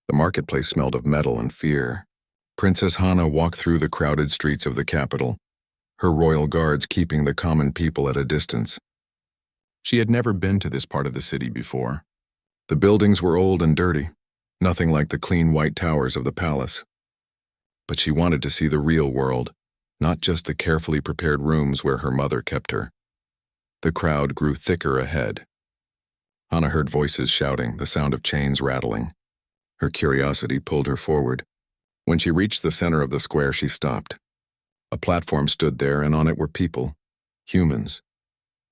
The marketplace smelled of metal and fear. Princess Hana walked through the crowded streets of the capital, her royal guards keeping the common people at a distance. She had never been to this part of the city before. The buildings were old and dirty, nothing like the clean white towers of the palace. But she wanted to see the real world, not just the carefully prepared rooms where her mother kept her. The crowd grew thicker ahead. Hana heard voices shouting, the sound of chains rattling. Her curiosity pulled her forward. When she reached the center of the square, she stopped. A platform stood there, and on it were people, humans.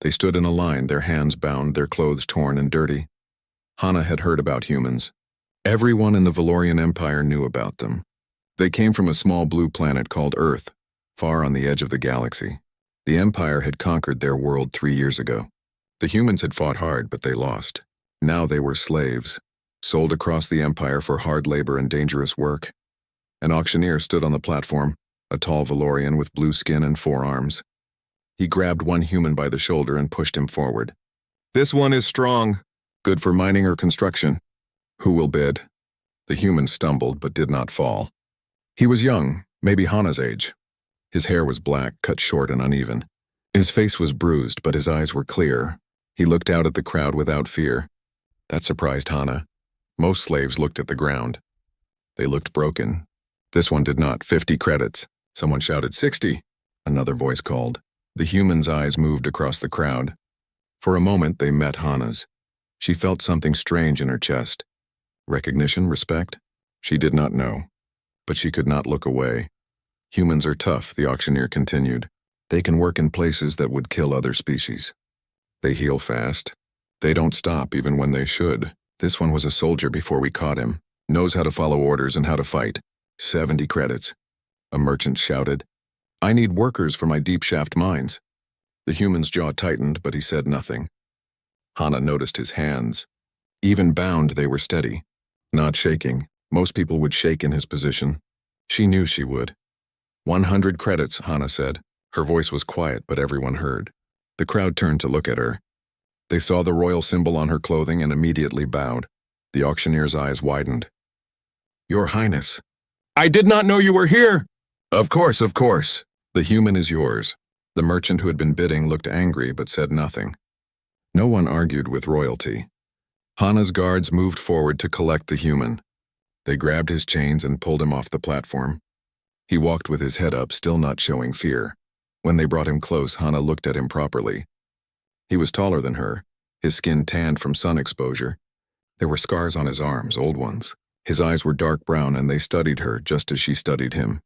They stood in a line, their hands bound, their clothes torn and dirty. Hana had heard about humans. Everyone in the Valorian Empire knew about them. They came from a small blue planet called Earth, far on the edge of the galaxy. The Empire had conquered their world 3 years ago. The humans had fought hard, but they lost. Now they were slaves, sold across the Empire for hard labor and dangerous work. An auctioneer stood on the platform, a tall Valorian with blue skin and 4 arms. He grabbed one human by the shoulder and pushed him forward. "This one is strong, good for mining or construction. Who will bid?" The human stumbled but did not fall. He was young, maybe Hana's age. His hair was black, cut short and uneven. His face was bruised, but his eyes were clear. He looked out at the crowd without fear. That surprised Hana. Most slaves looked at the ground. They looked broken. This one did not. 50 credits. Someone shouted, 60. Another voice called. The human's eyes moved across the crowd. For a moment, they met Hana's. She felt something strange in her chest. Recognition, respect? She did not know. But she could not look away. Humans are tough, the auctioneer continued. They can work in places that would kill other species. They heal fast. They don't stop even when they should. This one was a soldier before we caught him. Knows how to follow orders and how to fight. 70 credits. A merchant shouted. I need workers for my deep shaft mines. The human's jaw tightened, but he said nothing. Hana noticed his hands. Even bound, they were steady. Not shaking. Most people would shake in his position. She knew she would. 100 credits, Hana said. Her voice was quiet, but everyone heard. The crowd turned to look at her. They saw the royal symbol on her clothing and immediately bowed. The auctioneer's eyes widened. Your Highness. I did not know you were here. Of course, of course. The human is yours. The merchant who had been bidding looked angry but said nothing. No one argued with royalty. Hana's guards moved forward to collect the human. They grabbed his chains and pulled him off the platform. He walked with his head up, still not showing fear. When they brought him close, Hana looked at him properly. He was taller than her, his skin tanned from sun exposure. There were scars on his arms, old ones. His eyes were dark brown, and they studied her just as she studied him.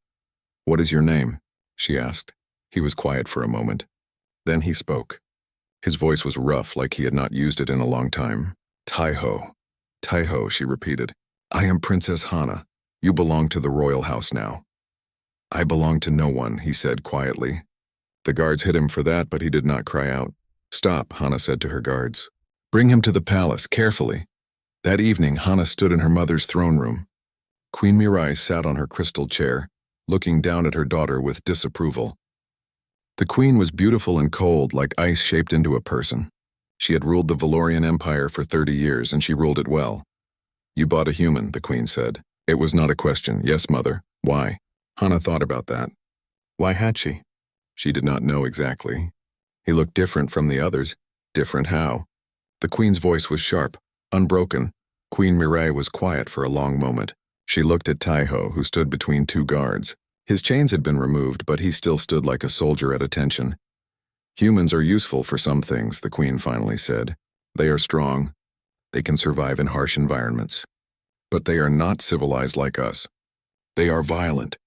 What is your name? She asked. He was quiet for a moment. Then he spoke. His voice was rough, like he had not used it in a long time. Taiho. Taiho, she repeated. I am Princess Hana. You belong to the royal house now. I belong to no one, he said quietly. The guards hit him for that, but he did not cry out. Stop, Hana said to her guards. Bring him to the palace, carefully. That evening, Hana stood in her mother's throne room. Queen Mirai sat on her crystal chair, looking down at her daughter with disapproval. The queen was beautiful and cold, like ice shaped into a person. She had ruled the Valorian Empire for 30 years, and she ruled it well. You bought a human, the queen said. It was not a question. Yes, mother. Why? Hana thought about that. Why had she? She did not know exactly. He looked different from the others. Different how? The queen's voice was sharp, unbroken. Queen Mirai was quiet for a long moment. She looked at Taiho, who stood between 2 guards. His chains had been removed, but he still stood like a soldier at attention. Humans are useful for some things, the queen finally said. They are strong. They can survive in harsh environments. But they are not civilized like us. They are violent.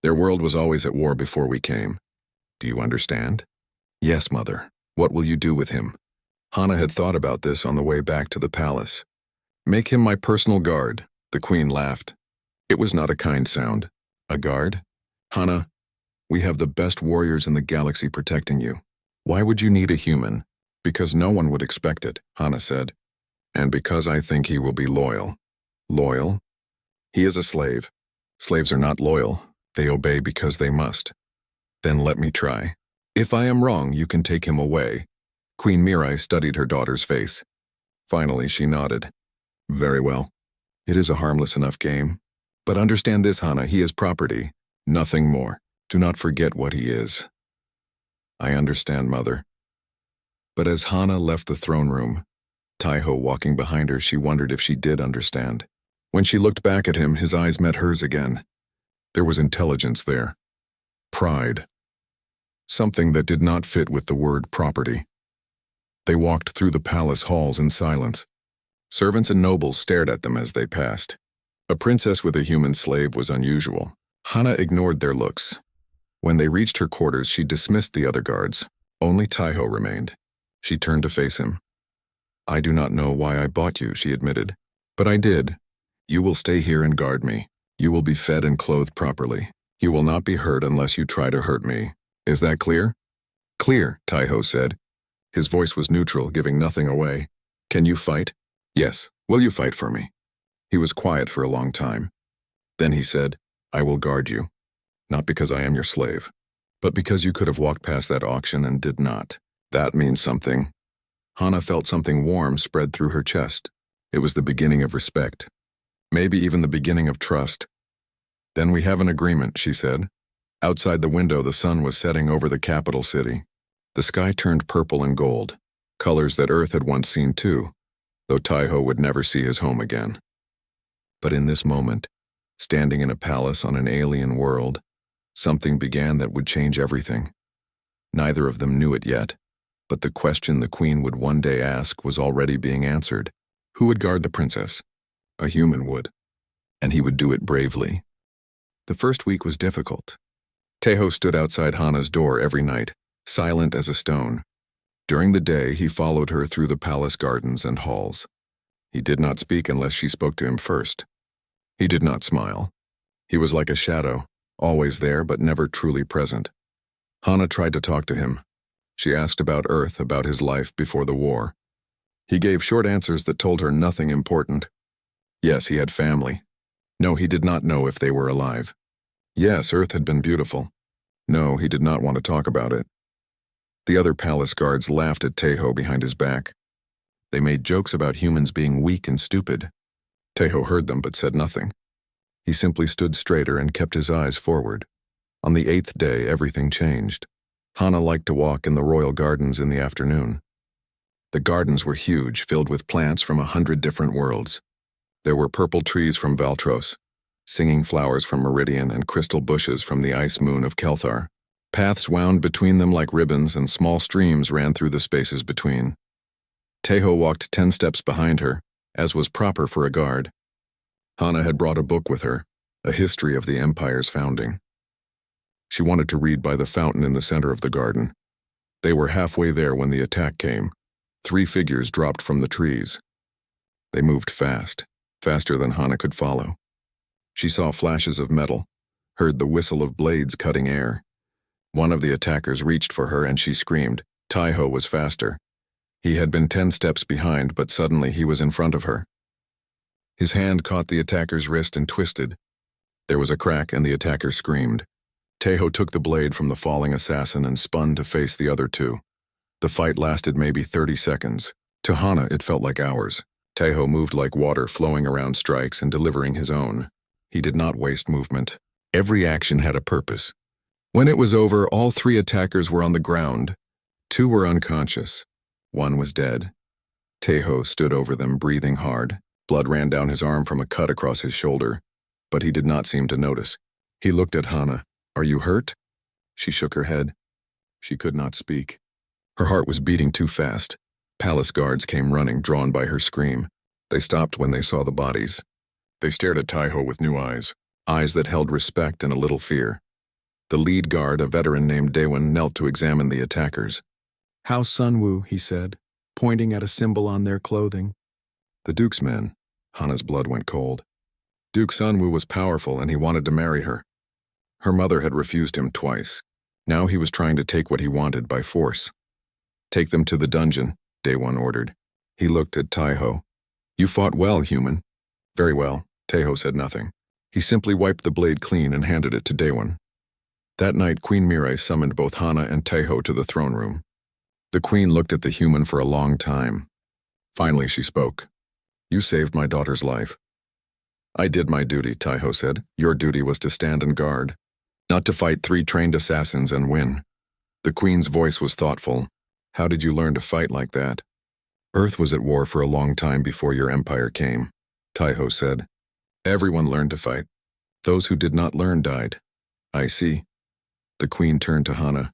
Their world was always at war before we came. Do you understand? Yes, mother. What will you do with him? Hana had thought about this on the way back to the palace. Make him my personal guard, the queen laughed. It was not a kind sound. A guard? Hana, we have the best warriors in the galaxy protecting you. Why would you need a human? Because no one would expect it, Hana said. And because I think he will be loyal. Loyal? He is a slave. Slaves are not loyal. They obey because they must. Then let me try. If I am wrong, you can take him away. Queen Mirai studied her daughter's face. Finally, she nodded. Very well. It is a harmless enough game. But understand this, Hana, he is property, nothing more. Do not forget what he is. I understand, Mother. But as Hana left the throne room, Taiho walking behind her, she wondered if she did understand. When she looked back at him, his eyes met hers again. There was intelligence there. Pride. Something that did not fit with the word property. They walked through the palace halls in silence. Servants and nobles stared at them as they passed. A princess with a human slave was unusual. Hana ignored their looks. When they reached her quarters, she dismissed the other guards. Only Taiho remained. She turned to face him. I do not know why I bought you, she admitted. But I did. You will stay here and guard me. You will be fed and clothed properly. You will not be hurt unless you try to hurt me. Is that clear? Clear, Taiho said. His voice was neutral, giving nothing away. Can you fight? Yes. Will you fight for me? He was quiet for a long time. Then he said, I will guard you. Not because I am your slave, but because you could have walked past that auction and did not. That means something. Hana felt something warm spread through her chest. It was the beginning of respect. Maybe even the beginning of trust. Then we have an agreement, she said. Outside the window, the sun was setting over the capital city. The sky turned purple and gold, colors that Earth had once seen too, though Taiho would never see his home again. But in this moment, standing in a palace on an alien world, something began that would change everything. Neither of them knew it yet, but the question the queen would one day ask was already being answered. Who would guard the princess? A human would, and he would do it bravely. The first week was difficult. Taiho stood outside Hana's door every night, silent as a stone. During the day, he followed her through the palace gardens and halls. He did not speak unless she spoke to him first. He did not smile. He was like a shadow, always there but never truly present. Hana tried to talk to him. She asked about Earth, about his life before the war. He gave short answers that told her nothing important. Yes, he had family. No, he did not know if they were alive. Yes, Earth had been beautiful. No, he did not want to talk about it. The other palace guards laughed at Taiho behind his back. They made jokes about humans being weak and stupid. Taiho heard them but said nothing. He simply stood straighter and kept his eyes forward. On the 8th day, everything changed. Hana liked to walk in the royal gardens in the afternoon. The gardens were huge, filled with plants from 100 different worlds. There were purple trees from Valtros, singing flowers from Meridian, and crystal bushes from the ice moon of Kelthar. Paths wound between them like ribbons, and small streams ran through the spaces between. Taiho walked 10 steps behind her, as was proper for a guard. Hana had brought a book with her, a history of the Empire's founding. She wanted to read by the fountain in the center of the garden. They were halfway there when the attack came. 3 figures dropped from the trees. They moved fast, faster than Hana could follow. She saw flashes of metal, heard the whistle of blades cutting air. One of the attackers reached for her and she screamed. Taiho was faster. He had been 10 steps behind, but suddenly he was in front of her. His hand caught the attacker's wrist and twisted. There was a crack and the attacker screamed. Taiho took the blade from the falling assassin and spun to face the other 2. The fight lasted maybe 30 seconds. To Hana, it felt like hours. Taiho moved like water, flowing around strikes and delivering his own. He did not waste movement. Every action had a purpose. When it was over, all 3 attackers were on the ground. 2 were unconscious. 1 was dead. Taiho stood over them, breathing hard. Blood ran down his arm from a cut across his shoulder, but he did not seem to notice. He looked at Hana. Are you hurt? She shook her head. She could not speak. Her heart was beating too fast. Palace guards came running, drawn by her scream. They stopped when they saw the bodies. They stared at Taiho with new eyes that held respect and a little fear. The lead guard, a veteran named Daewon, knelt to examine the attackers. How Sunwoo, he said, pointing at a symbol on their clothing. The Duke's men. Hana's blood went cold. Duke Sunwoo was powerful and he wanted to marry her. Her mother had refused him twice. Now he was trying to take what he wanted by force. Take them to the dungeon, Daewon ordered. He looked at Taiho. You fought well, human. Very well. Taiho said nothing. He simply wiped the blade clean and handed it to Daewon. That night, Queen Mirai summoned both Hana and Taiho to the throne room. The queen looked at the human for a long time. Finally, she spoke. You saved my daughter's life. I did my duty, Taiho said. Your duty was to stand and guard, not to fight 3 trained assassins and win. The Queen's voice was thoughtful. How did you learn to fight like that? Earth was at war for a long time before your empire came, Taiho said. Everyone learned to fight. Those who did not learn died. I see. The Queen turned to Hana.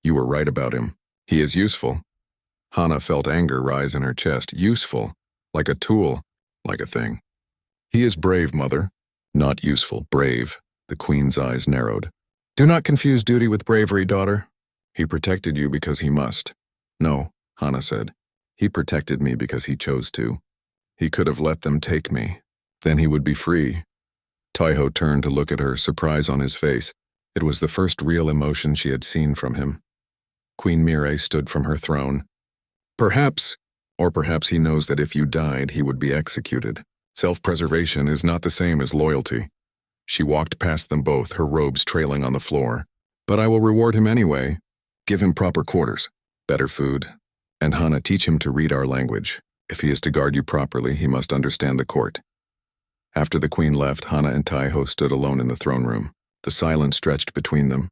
You were right about him. He is useful. Hana felt anger rise in her chest. Useful. Like a tool. Like a thing. He is brave, Mother. Not useful, brave. The Queen's eyes narrowed. Do not confuse duty with bravery, daughter. He protected you because he must. No, Hana said. He protected me because he chose to. He could have let them take me. Then he would be free. Taiho turned to look at her, surprise on his face. It was the first real emotion she had seen from him. Queen Mire stood from her throne. Perhaps, or perhaps he knows that if you died, he would be executed. Self-preservation is not the same as loyalty. She walked past them both, her robes trailing on the floor. But I will reward him anyway. Give him proper quarters, better food, and Hana, teach him to read our language. If he is to guard you properly, he must understand the court. After the Queen left, Hana and Taiho stood alone in the throne room. The silence stretched between them.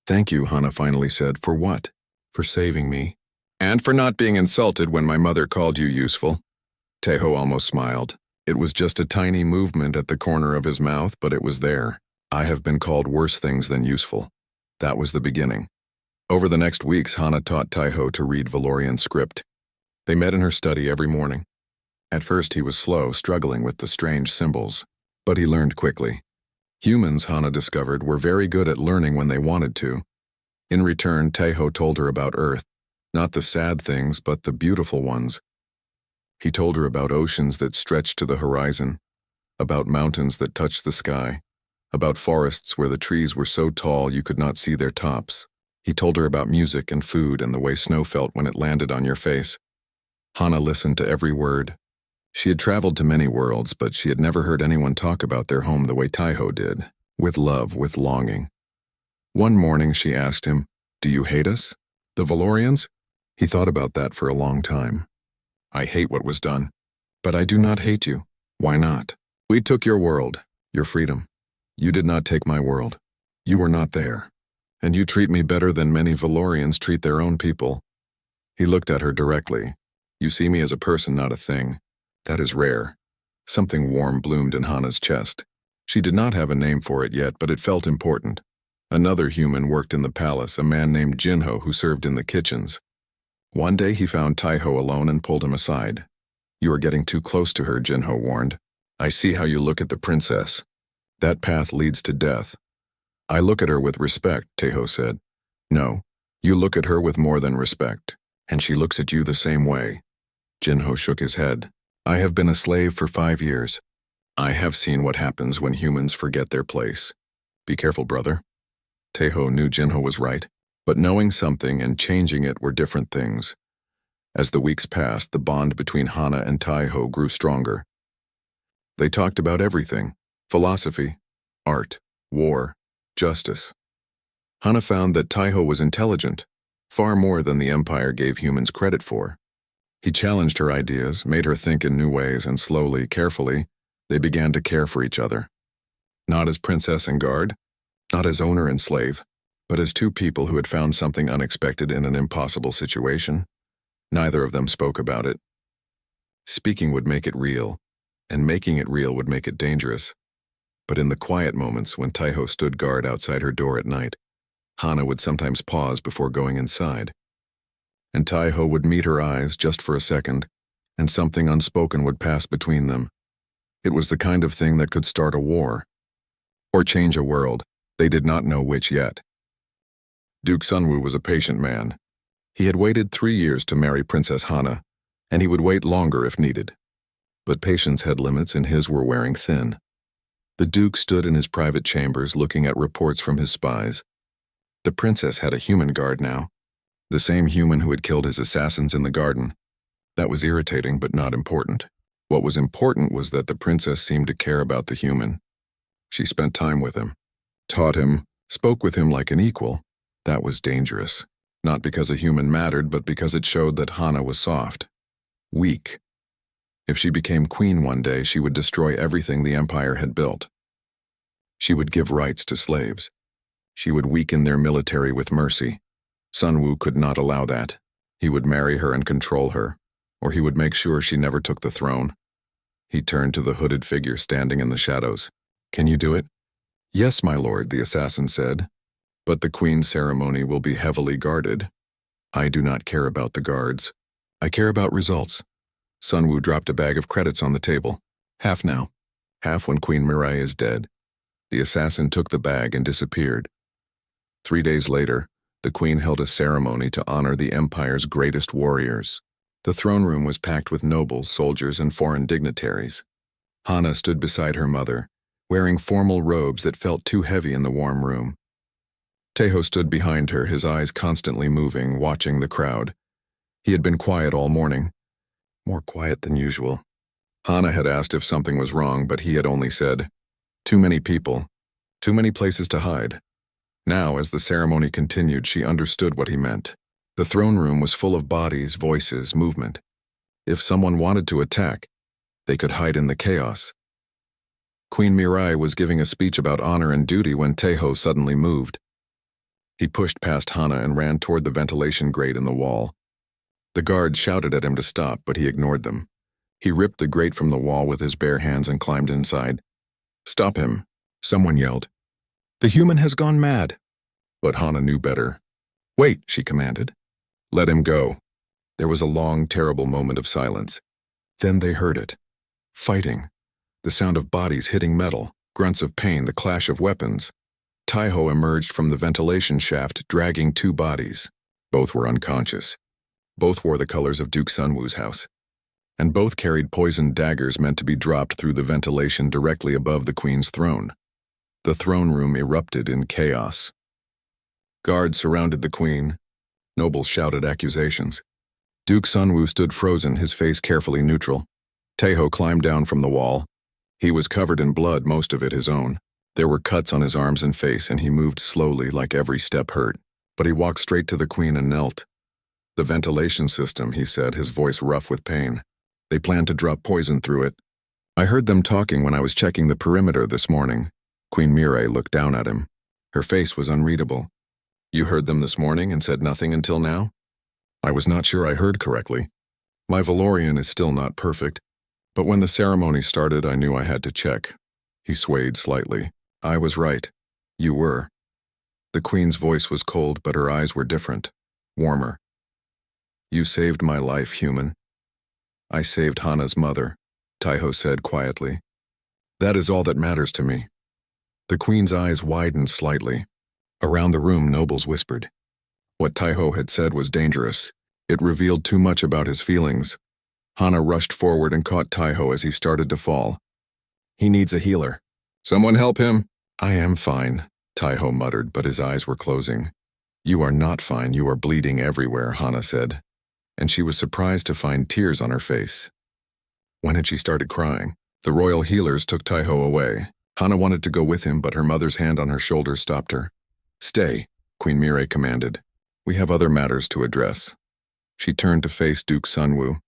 Thank you, Hana finally said. For what? For saving me. And for not being insulted when my mother called you useful. Taiho almost smiled. It was just a tiny movement at the corner of his mouth, but it was there. I have been called worse things than useful. That was the beginning. Over the next weeks, Hana taught Taiho to read Valorian script. They met in her study every morning. At first he was slow, struggling with the strange symbols, but he learned quickly. Humans, Hana discovered, were very good at learning when they wanted to. In return, Taiho told her about Earth, not the sad things, but the beautiful ones. He told her about oceans that stretched to the horizon, about mountains that touched the sky, about forests where the trees were so tall you could not see their tops. He told her about music and food and the way snow felt when it landed on your face. Hana listened to every word. She had traveled to many worlds, but she had never heard anyone talk about their home the way Taiho did, with love, with longing. One morning she asked him, "Do you hate us? The Valorians?" He thought about that for a long time. I hate what was done. But I do not hate you. Why not? We took your world, your freedom. You did not take my world. You were not there. And you treat me better than many Valorians treat their own people. He looked at her directly. You see me as a person, not a thing. That is rare. Something warm bloomed in Hana's chest. She did not have a name for it yet, but it felt important. Another human worked in the palace, a man named Jinho who served in the kitchens. One day he found Taiho alone and pulled him aside. You are getting too close to her, Jinho warned. I see how you look at the princess. That path leads to death. I look at her with respect, Taiho said. No, you look at her with more than respect, and she looks at you the same way. Jinho shook his head. I have been a slave for 5 years. I have seen what happens when humans forget their place. Be careful, brother. Taiho knew Jinho was right, but knowing something and changing it were different things. As the weeks passed, the bond between Hana and Taiho grew stronger. They talked about everything: philosophy, art, war, justice. Hana found that Taiho was intelligent, far more than the Empire gave humans credit for. He challenged her ideas, made her think in new ways, and slowly, carefully, they began to care for each other. Not as princess and guard, not as owner and slave, but as two people who had found something unexpected in an impossible situation. Neither of them spoke about it. Speaking would make it real, and making it real would make it dangerous. But in the quiet moments when Taiho stood guard outside her door at night, Hana would sometimes pause before going inside. And Taiho would meet her eyes just for a second, and something unspoken would pass between them. It was the kind of thing that could start a war, or change a world. They did not know which yet. Duke Sunwoo was a patient man. He had waited 3 years to marry Princess Hana, and he would wait longer if needed. But patience had limits, and his were wearing thin. The Duke stood in his private chambers looking at reports from his spies. The princess had a human guard now, the same human who had killed his assassins in the garden. That was irritating but not important. What was important was that the princess seemed to care about the human. She spent time with him, taught him, spoke with him like an equal. That was dangerous, not because a human mattered, but because it showed that Hana was soft, weak. If she became queen one day, she would destroy everything the empire had built. She would give rights to slaves. She would weaken their military with mercy. Sun Wu could not allow that. He would marry her and control her, or he would make sure she never took the throne. He turned to the hooded figure standing in the shadows. "Can you do it?" "Yes, my lord," the assassin said. "But the queen's ceremony will be heavily guarded." "I do not care about the guards. I care about results." Sun Wu dropped a bag of credits on the table. "Half now. Half when Queen Mirai is dead." The assassin took the bag and disappeared. 3 days later, the queen held a ceremony to honor the empire's greatest warriors. The throne room was packed with nobles, soldiers, and foreign dignitaries. Hana stood beside her mother, wearing formal robes that felt too heavy in the warm room. Taeho stood behind her, his eyes constantly moving, watching the crowd. He had been quiet all morning, more quiet than usual. Hana had asked if something was wrong, but he had only said, "Too many people, too many places to hide." Now, as the ceremony continued, she understood what he meant. The throne room was full of bodies, voices, movement. If someone wanted to attack, they could hide in the chaos. Queen Mirai was giving a speech about honor and duty when Taeho suddenly moved. He pushed past Hana and ran toward the ventilation grate in the wall. The guards shouted at him to stop, but he ignored them. He ripped the grate from the wall with his bare hands and climbed inside. "Stop him," someone yelled. "The human has gone mad." But Hana knew better. "Wait," she commanded. "Let him go." There was a long, terrible moment of silence. Then they heard it. Fighting. The sound of bodies hitting metal, grunts of pain, the clash of weapons. Taeho emerged from the ventilation shaft, dragging 2 bodies. Both were unconscious. Both wore the colors of Duke Sunwoo's house. And both carried poisoned daggers meant to be dropped through the ventilation directly above the queen's throne. The throne room erupted in chaos. Guards surrounded the queen. Nobles shouted accusations. Duke Sunwoo stood frozen, his face carefully neutral. Taeho climbed down from the wall. He was covered in blood, most of it his own. There were cuts on his arms and face, and he moved slowly, like every step hurt. But he walked straight to the queen and knelt. "The ventilation system," he said, his voice rough with pain. "They plan to drop poison through it. I heard them talking when I was checking the perimeter this morning." Queen Mirai looked down at him. Her face was unreadable. "You heard them this morning and said nothing until now?" "I was not sure I heard correctly. My Valorian is still not perfect, but when the ceremony started, I knew I had to check." He swayed slightly. "I was right. You were." The queen's voice was cold, but her eyes were different, warmer. "You saved my life, human." "I saved Hana's mother," Taeho said quietly. "That is all that matters to me." The queen's eyes widened slightly. Around the room, nobles whispered. What Taeho had said was dangerous. It revealed too much about his feelings. Hana rushed forward and caught Taeho as he started to fall. "He needs a healer. Someone help him." "I am fine," Taeho muttered, but his eyes were closing. "You are not fine, you are bleeding everywhere," Hana said. And she was surprised to find tears on her face. When had she started crying? The royal healers took Taeho away. Hana wanted to go with him, but her mother's hand on her shoulder stopped her. "Stay," Queen Mirai commanded. "We have other matters to address." She turned to face Duke Sunwoo.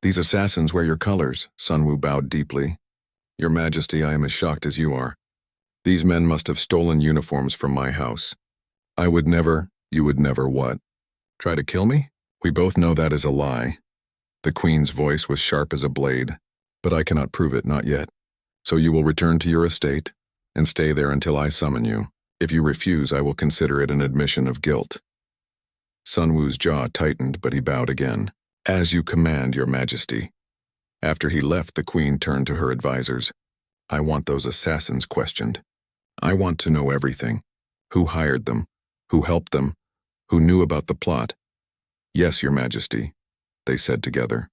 "These assassins wear your colors," Sunwoo bowed deeply. "Your Majesty, I am as shocked as you are. These men must have stolen uniforms from my house. I would never." "You would never what? Try to kill me? We both know that is a lie." The queen's voice was sharp as a blade. "But I cannot prove it, not yet. So you will return to your estate and stay there until I summon you. If you refuse, I will consider it an admission of guilt." Sunwoo's jaw tightened, but he bowed again. "As you command, your Majesty." After he left, the queen turned to her advisors. "I want those assassins questioned. I want to know everything. Who hired them? Who helped them? Who knew about the plot?" "Yes, your Majesty," they said together.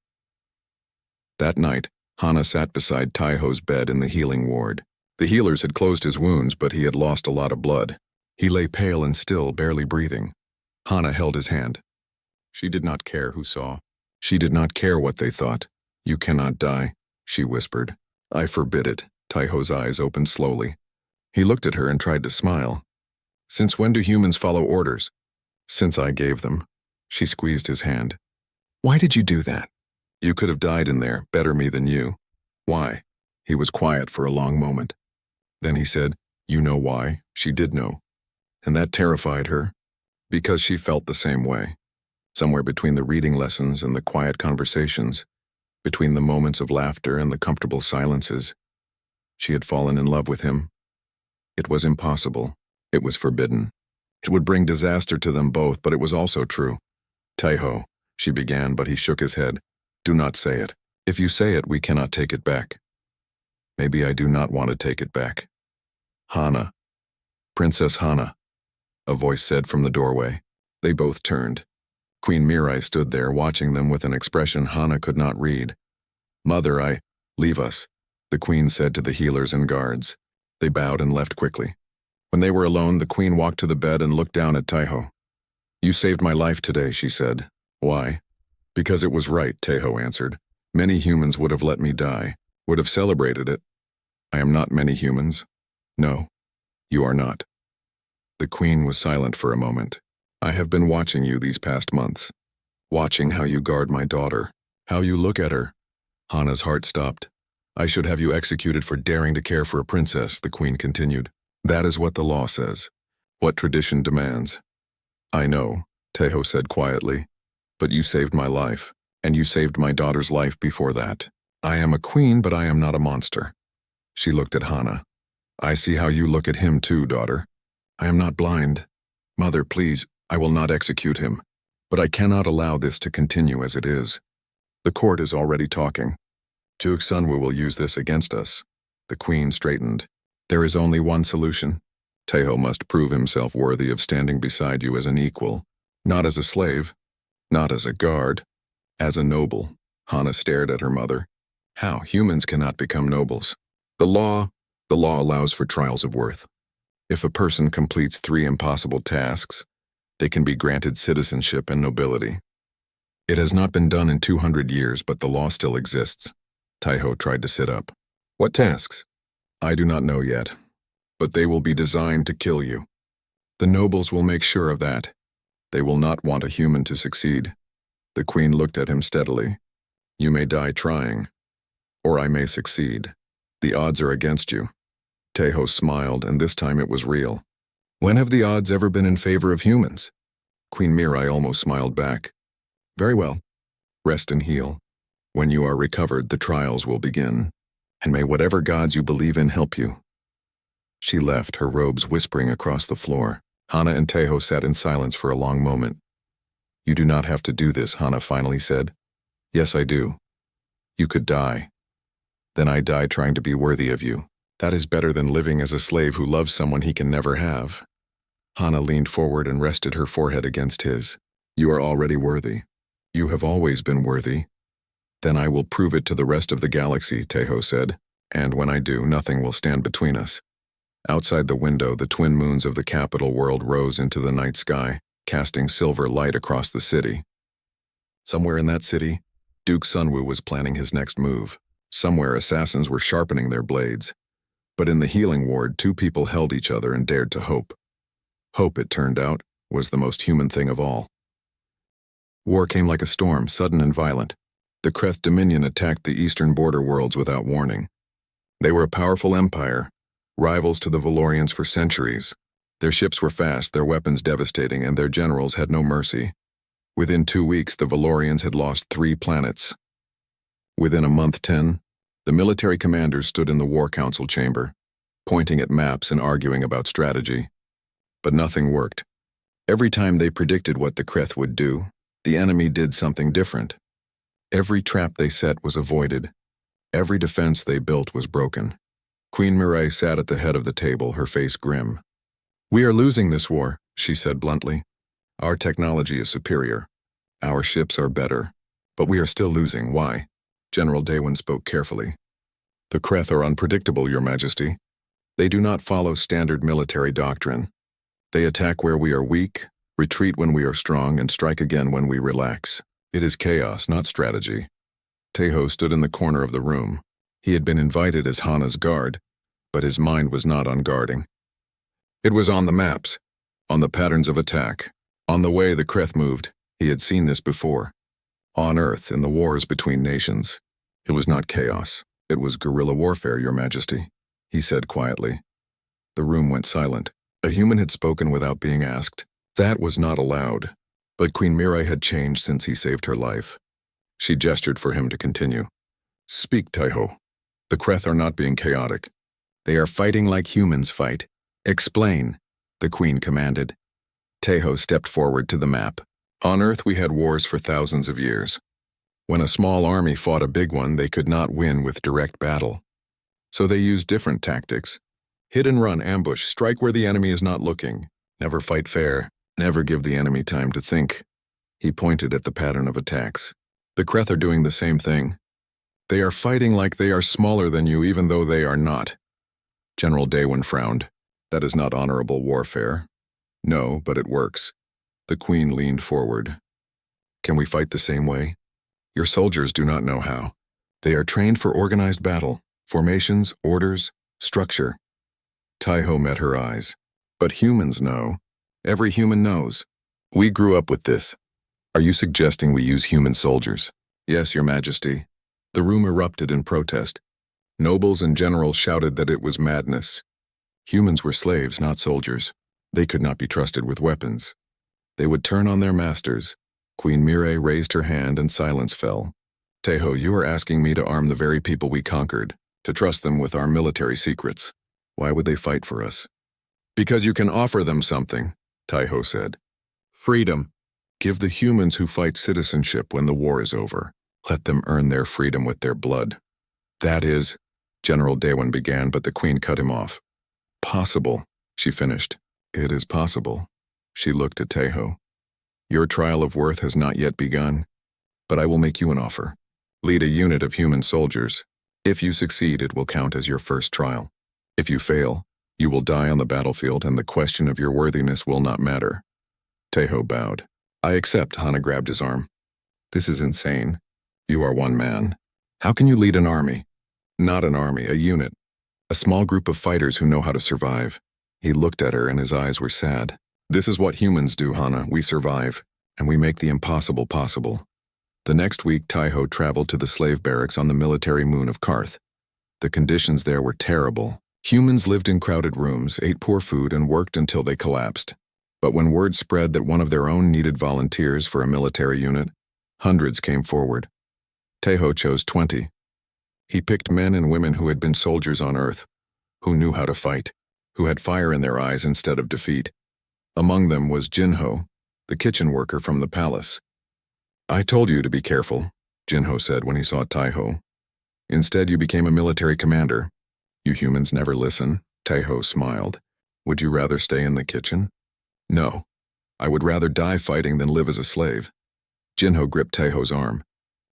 That night, Hana sat beside Taeho's bed in the healing ward. The healers had closed his wounds, but he had lost a lot of blood. He lay pale and still, barely breathing. Hana held his hand. She did not care who saw. She did not care what they thought. "You cannot die," she whispered. "I forbid it." Taeho's eyes opened slowly. He looked at her and tried to smile. "Since when do humans follow orders?" "Since I gave them." She squeezed his hand. "Why did you do that?" You could have died in there, better me than you. Why? He was quiet for a long moment. Then he said, You know why? She did know. And that terrified her, because she felt the same way. Somewhere between the reading lessons and the quiet conversations, between the moments of laughter and the comfortable silences, she had fallen in love with him. It was impossible. It was forbidden. It would bring disaster to them both, but it was also true. Taiho, she began, but he shook his head. Do not say it. If you say it, we cannot take it back. Maybe I do not want to take it back. Hana. Princess Hana, a voice said from the doorway. They both turned. Queen Mirai stood there, watching them with an expression Hana could not read. Mother, leave us, the queen said to the healers and guards. They bowed and left quickly. When they were alone, the queen walked to the bed and looked down at Taiho. You saved my life today, she said. Why? Because it was right, Taiho answered. Many humans would have let me die, would have celebrated it. I am not many humans. No, you are not. The queen was silent for a moment. I have been watching you these past months. Watching how you guard my daughter, how you look at her. Hana's heart stopped. I should have you executed for daring to care for a princess, the queen continued. That is what the law says. What tradition demands. I know, Taiho said quietly. But you saved my life, and you saved my daughter's life before that. I am a queen, but I am not a monster. She looked at Hana. I see how you look at him too, daughter. I am not blind. Mother, please, I will not execute him. But I cannot allow this to continue as it is. The court is already talking. Tuxunwu will use this against us. The queen straightened. There is only one solution. Taiho must prove himself worthy of standing beside you as an equal, not as a slave, not as a guard, as a noble. Hana stared at her mother. How? Humans cannot become nobles. The law allows for trials of worth. If a person completes 3 impossible tasks, they can be granted citizenship and nobility. It has not been done in 200 years, but the law still exists. Taiho tried to sit up. What tasks? I do not know yet, but they will be designed to kill you. The nobles will make sure of that. They will not want a human to succeed. The queen looked at him steadily. You may die trying, or I may succeed. The odds are against you. Taiho smiled, and this time it was real. When have the odds ever been in favor of humans? Queen Mirai almost smiled back. Very well. Rest and heal. When you are recovered, the trials will begin. And may whatever gods you believe in help you. She left, her robes whispering across the floor. Hana and Taiho sat in silence for a long moment. You do not have to do this, Hana finally said. Yes, I do. You could die. Then I die trying to be worthy of you. That is better than living as a slave who loves someone he can never have. Hana leaned forward and rested her forehead against his. You are already worthy. You have always been worthy. Then I will prove it to the rest of the galaxy, Taiho said. And when I do, nothing will stand between us. Outside the window, the twin moons of the capital world rose into the night sky, casting silver light across the city. Somewhere in that city, Duke Sunwoo was planning his next move. Somewhere assassins were sharpening their blades. But in the healing ward, 2 people held each other and dared to hope. Hope, it turned out, was the most human thing of all. War came like a storm, sudden and violent. The Kreth Dominion attacked the eastern border worlds without warning. They were a powerful empire, rivals to the Valorians for centuries. Their ships were fast, their weapons devastating, and their generals had no mercy. Within 2 weeks, the Valorians had lost 3 planets. Within a month 10, the military commanders stood in the War Council chamber, pointing at maps and arguing about strategy. But nothing worked. Every time they predicted what the Kreth would do, the enemy did something different. Every trap they set was avoided. Every defense they built was broken. Queen Mirai sat at the head of the table, her face grim. We are losing this war, she said bluntly. Our technology is superior. Our ships are better. But we are still losing. Why? General Daewon spoke carefully. The Kreth are unpredictable, Your Majesty. They do not follow standard military doctrine. They attack where we are weak, retreat when we are strong, and strike again when we relax. It is chaos, not strategy. Taiho stood in the corner of the room. He had been invited as Hana's guard, but his mind was not on guarding. It was on the maps, on the patterns of attack, on the way the Kreth moved. He had seen this before. On Earth, in the wars between nations. It was not chaos. It was guerrilla warfare, Your Majesty, he said quietly. The room went silent. A human had spoken without being asked. That was not allowed. But Queen Mirai had changed since he saved her life. She gestured for him to continue. Speak, Taiho. The Kreth are not being chaotic. They are fighting like humans fight. Explain, the Queen commanded. Taiho stepped forward to the map. On Earth we had wars for thousands of years. When a small army fought a big one, they could not win with direct battle. So they used different tactics. Hit and run, ambush, strike where the enemy is not looking. Never fight fair. Never give the enemy time to think. He pointed at the pattern of attacks. The Kreth are doing the same thing. They are fighting like they are smaller than you, even though they are not. General Daewon frowned. That is not honorable warfare. No, but it works. The Queen leaned forward. Can we fight the same way? Your soldiers do not know how. They are trained for organized battle, formations, orders, structure. Taiho met her eyes. But humans know. Every human knows. We grew up with this. Are you suggesting we use human soldiers? Yes, Your Majesty. The room erupted in protest. Nobles and generals shouted that it was madness. Humans were slaves, not soldiers. They could not be trusted with weapons. They would turn on their masters. Queen Mirai raised her hand and silence fell. Taiho, you are asking me to arm the very people we conquered, to trust them with our military secrets. Why would they fight for us? Because you can offer them something, Taiho said. Freedom. Give the humans who fight citizenship when the war is over. Let them earn their freedom with their blood. That is, General Daewon began, but the Queen cut him off. Possible, she finished. It is possible. She looked at Taiho. Your trial of worth has not yet begun, but I will make you an offer. Lead a unit of human soldiers. If you succeed, it will count as your first trial. If you fail, you will die on the battlefield and the question of your worthiness will not matter. Taiho bowed. I accept, Hana grabbed his arm. This is insane. You are one man. How can you lead an army? Not an army, a unit. A small group of fighters who know how to survive. He looked at her and his eyes were sad. This is what humans do, Hana. We survive, and we make the impossible possible. The next week, Taiho traveled to the slave barracks on the military moon of Karth. The conditions there were terrible. Humans lived in crowded rooms, ate poor food, and worked until they collapsed. But when word spread that one of their own needed volunteers for a military unit, hundreds came forward. Taiho chose 20. He picked men and women who had been soldiers on Earth, who knew how to fight, who had fire in their eyes instead of defeat. Among them was Jinho, the kitchen worker from the palace. I told you to be careful, Jinho said when he saw Taiho. Instead, you became a military commander. You humans never listen, Taiho smiled. Would you rather stay in the kitchen? No. I would rather die fighting than live as a slave. Jinho gripped Taiho's arm.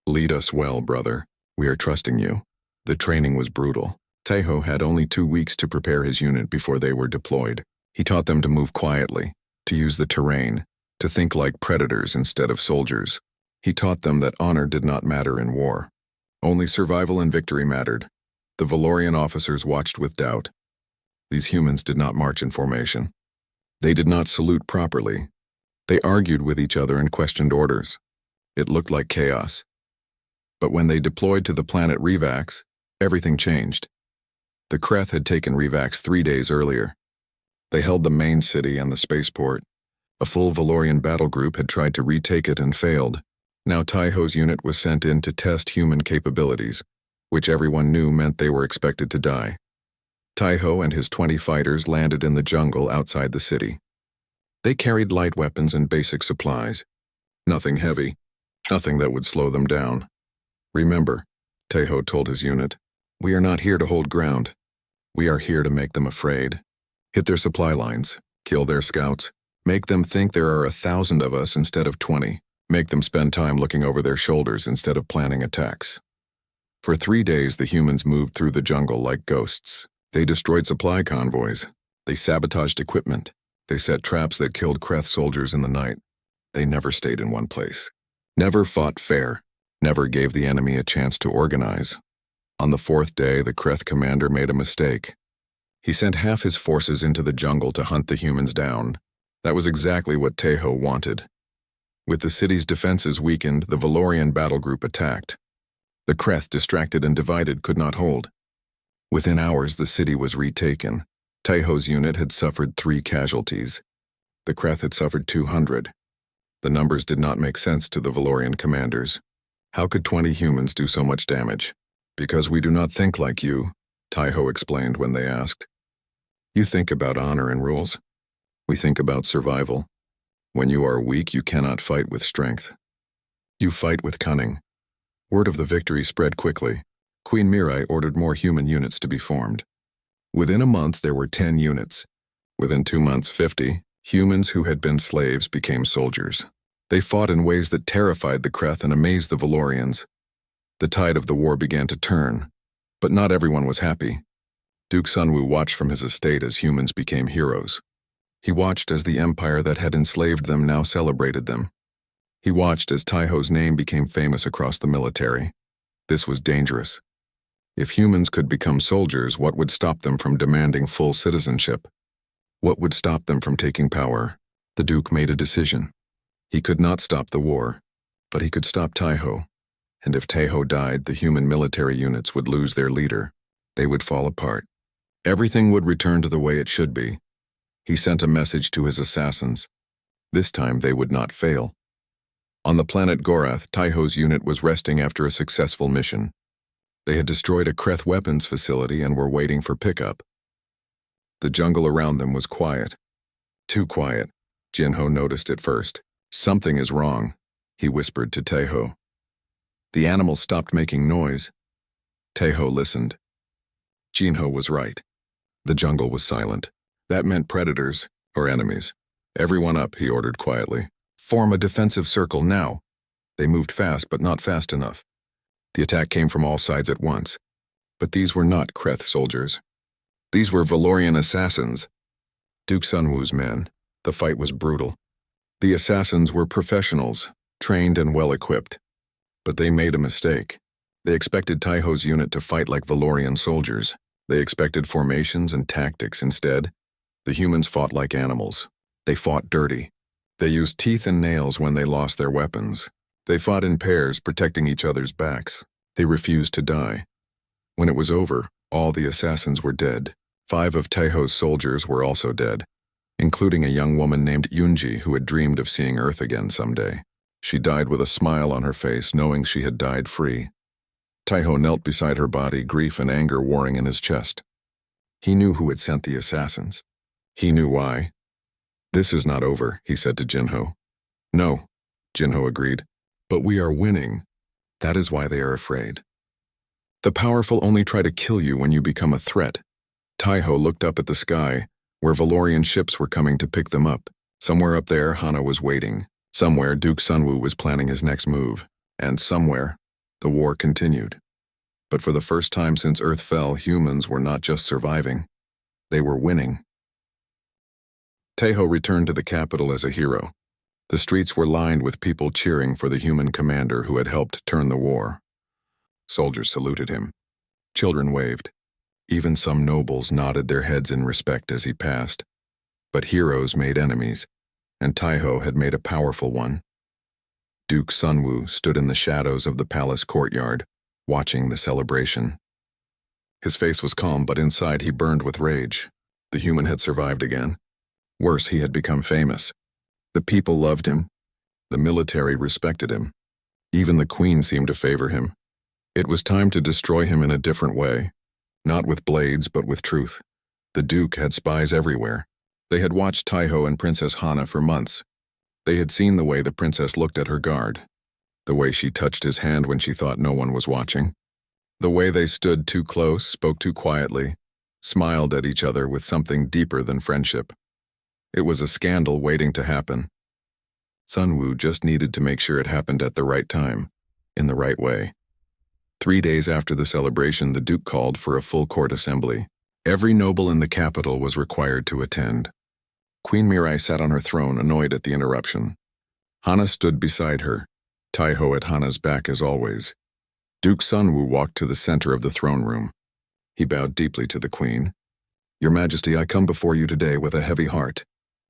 Lead us well, brother. We are trusting you. The training was brutal. Taiho had only 2 weeks to prepare his unit before they were deployed. He taught them to move quietly, to use the terrain, to think like predators instead of soldiers. He taught them that honor did not matter in war. Only survival and victory mattered. The Valorian officers watched with doubt. These humans did not march in formation. They did not salute properly. They argued with each other and questioned orders. It looked like chaos. But when they deployed to the planet Revax, everything changed. The Kreth had taken Revax 3 days earlier. They held the main city and the spaceport. A full Valorian battle group had tried to retake it and failed. Now Taiho's unit was sent in to test human capabilities, which everyone knew meant they were expected to die. Taiho and his 20 fighters landed in the jungle outside the city. They carried light weapons and basic supplies. Nothing heavy, nothing that would slow them down. Remember, Taiho told his unit, we are not here to hold ground. We are here to make them afraid. Hit their supply lines, kill their scouts, make them think there are 1,000 of us instead of 20. Make them spend time looking over their shoulders instead of planning attacks. For 3 days, the humans moved through the jungle like ghosts. They destroyed supply convoys. They sabotaged equipment. They set traps that killed Kreth soldiers in the night. They never stayed in one place. Never fought fair. Never gave the enemy a chance to organize. On the 4th day, the Kreth commander made a mistake. He sent half his forces into the jungle to hunt the humans down. That was exactly what Taiho wanted. With the city's defenses weakened, the Valorian battle group attacked. The Kreth, distracted and divided, could not hold. Within hours, the city was retaken. Taiho's unit had suffered 3 casualties. The Kreth had suffered 200. The numbers did not make sense to the Valorian commanders. How could 20 humans do so much damage? Because we do not think like you, Taiho explained when they asked. You think about honor and rules. We think about survival. When you are weak, you cannot fight with strength. You fight with cunning. Word of the victory spread quickly. Queen Mirai ordered more human units to be formed. Within a month, there were 10 units. Within 2 months, 50. Humans who had been slaves became soldiers. They fought in ways that terrified the Kreth and amazed the Valorians. The tide of the war began to turn, but not everyone was happy. Duke Sunwoo watched from his estate as humans became heroes. He watched as the empire that had enslaved them now celebrated them. He watched as Taiho's name became famous across the military. This was dangerous. If humans could become soldiers, what would stop them from demanding full citizenship? What would stop them from taking power? The Duke made a decision. He could not stop the war, but he could stop Taiho. And if Taiho died, the human military units would lose their leader. They would fall apart. Everything would return to the way it should be. He sent a message to his assassins. This time they would not fail. On the planet Gorath, Taiho's unit was resting after a successful mission. They had destroyed a Kreth weapons facility and were waiting for pickup. The jungle around them was quiet. Too quiet, Jinho noticed at first. Something is wrong, he whispered to Taiho. The animals stopped making noise. Taiho listened. Jinho was right. The jungle was silent. That meant predators, or enemies. Everyone up, he ordered quietly. Form a defensive circle now. They moved fast, but not fast enough. The attack came from all sides at once. But these were not Kreth soldiers. These were Valorian assassins. Duke Sunwoo's men. The fight was brutal. The assassins were professionals, trained and well-equipped. But they made a mistake. They expected Taiho's unit to fight like Valorian soldiers. They expected formations and tactics instead. The humans fought like animals. They fought dirty. They used teeth and nails when they lost their weapons. They fought in pairs, protecting each other's backs. They refused to die. When it was over, all the assassins were dead. 5 of Taiho's soldiers were also dead, including a young woman named Yunji who had dreamed of seeing Earth again someday. She died with a smile on her face, knowing she had died free. Taiho knelt beside her body, grief and anger warring in his chest. He knew who had sent the assassins. He knew why. This is not over, he said to Jinho. No, Jinho agreed. But we are winning. That is why they are afraid. The powerful only try to kill you when you become a threat. Taiho looked up at the sky, where Valorian ships were coming to pick them up. Somewhere up there, Hana was waiting. Somewhere, Duke Sunwoo was planning his next move. And somewhere, the war continued. But for the first time since Earth fell, humans were not just surviving. They were winning. Taiho returned to the capital as a hero. The streets were lined with people cheering for the human commander who had helped turn the war. Soldiers saluted him. Children waved. Even some nobles nodded their heads in respect as he passed. But heroes made enemies, and Taiho had made a powerful one. Duke Sunwoo stood in the shadows of the palace courtyard, watching the celebration. His face was calm, but inside he burned with rage. The human had survived again. Worse, he had become famous. The people loved him. The military respected him. Even the queen seemed to favor him. It was time to destroy him in a different way. Not with blades, but with truth. The Duke had spies everywhere. They had watched Taiho and Princess Hana for months. They had seen the way the princess looked at her guard. The way she touched his hand when she thought no one was watching. The way they stood too close, spoke too quietly, smiled at each other with something deeper than friendship. It was a scandal waiting to happen. Sunwoo just needed to make sure it happened at the right time, in the right way. 3 days after the celebration, the Duke called for a full court assembly. Every noble in the capital was required to attend. Queen Mirai sat on her throne, annoyed at the interruption. Hana stood beside her, Taiho at Hana's back as always. Duke Sunwoo walked to the center of the throne room. He bowed deeply to the queen. Your Majesty, I come before you today with a heavy heart.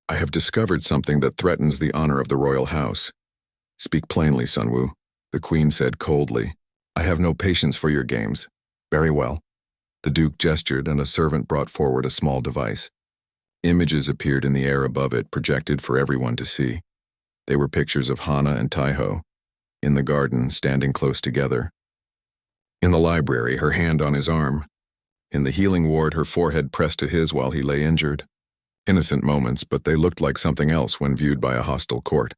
I have discovered something that threatens the honor of the royal house. Speak plainly, Sunwoo, the queen said coldly. I have no patience for your games. Very well. The Duke gestured and a servant brought forward a small device. Images appeared in the air above it, projected for everyone to see. They were pictures of Hana and Taiho, in the garden, standing close together. In the library, her hand on his arm. In the healing ward, her forehead pressed to his while he lay injured. Innocent moments, but they looked like something else when viewed by a hostile court.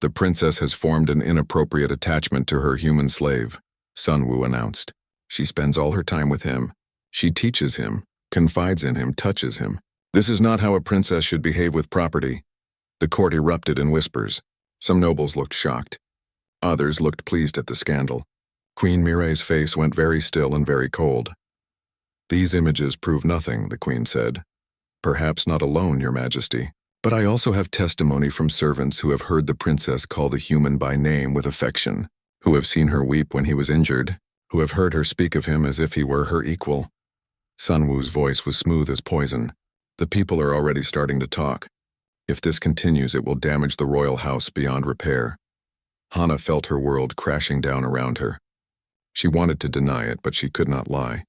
The princess has formed an inappropriate attachment to her human slave, Sunwoo announced. She spends all her time with him. She teaches him, confides in him, touches him. This is not how a princess should behave with property. The court erupted in whispers. Some nobles looked shocked. Others looked pleased at the scandal. Queen Mireille's face went very still and very cold. These images prove nothing, the queen said. Perhaps not alone, your majesty. But I also have testimony from servants who have heard the princess call the human by name with affection, who have seen her weep when he was injured, who have heard her speak of him as if he were her equal. Sunwoo's voice was smooth as poison. The people are already starting to talk. If this continues, it will damage the royal house beyond repair. Hana felt her world crashing down around her. She wanted to deny it, but she could not lie.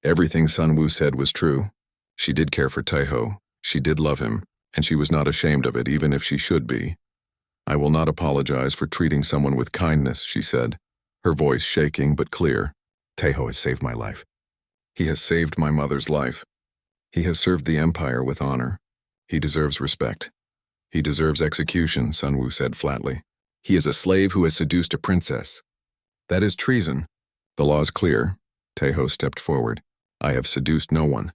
Everything Sunwoo said was true. She did care for Taiho, she did love him, and she was not ashamed of it, even if she should be. I will not apologize for treating someone with kindness, she said, her voice shaking but clear. Taiho has saved my life. He has saved my mother's life. He has served the Empire with honor. He deserves respect. He deserves execution, Sunwoo said flatly. He is a slave who has seduced a princess. That is treason. The law is clear. Taiho stepped forward. I have seduced no one.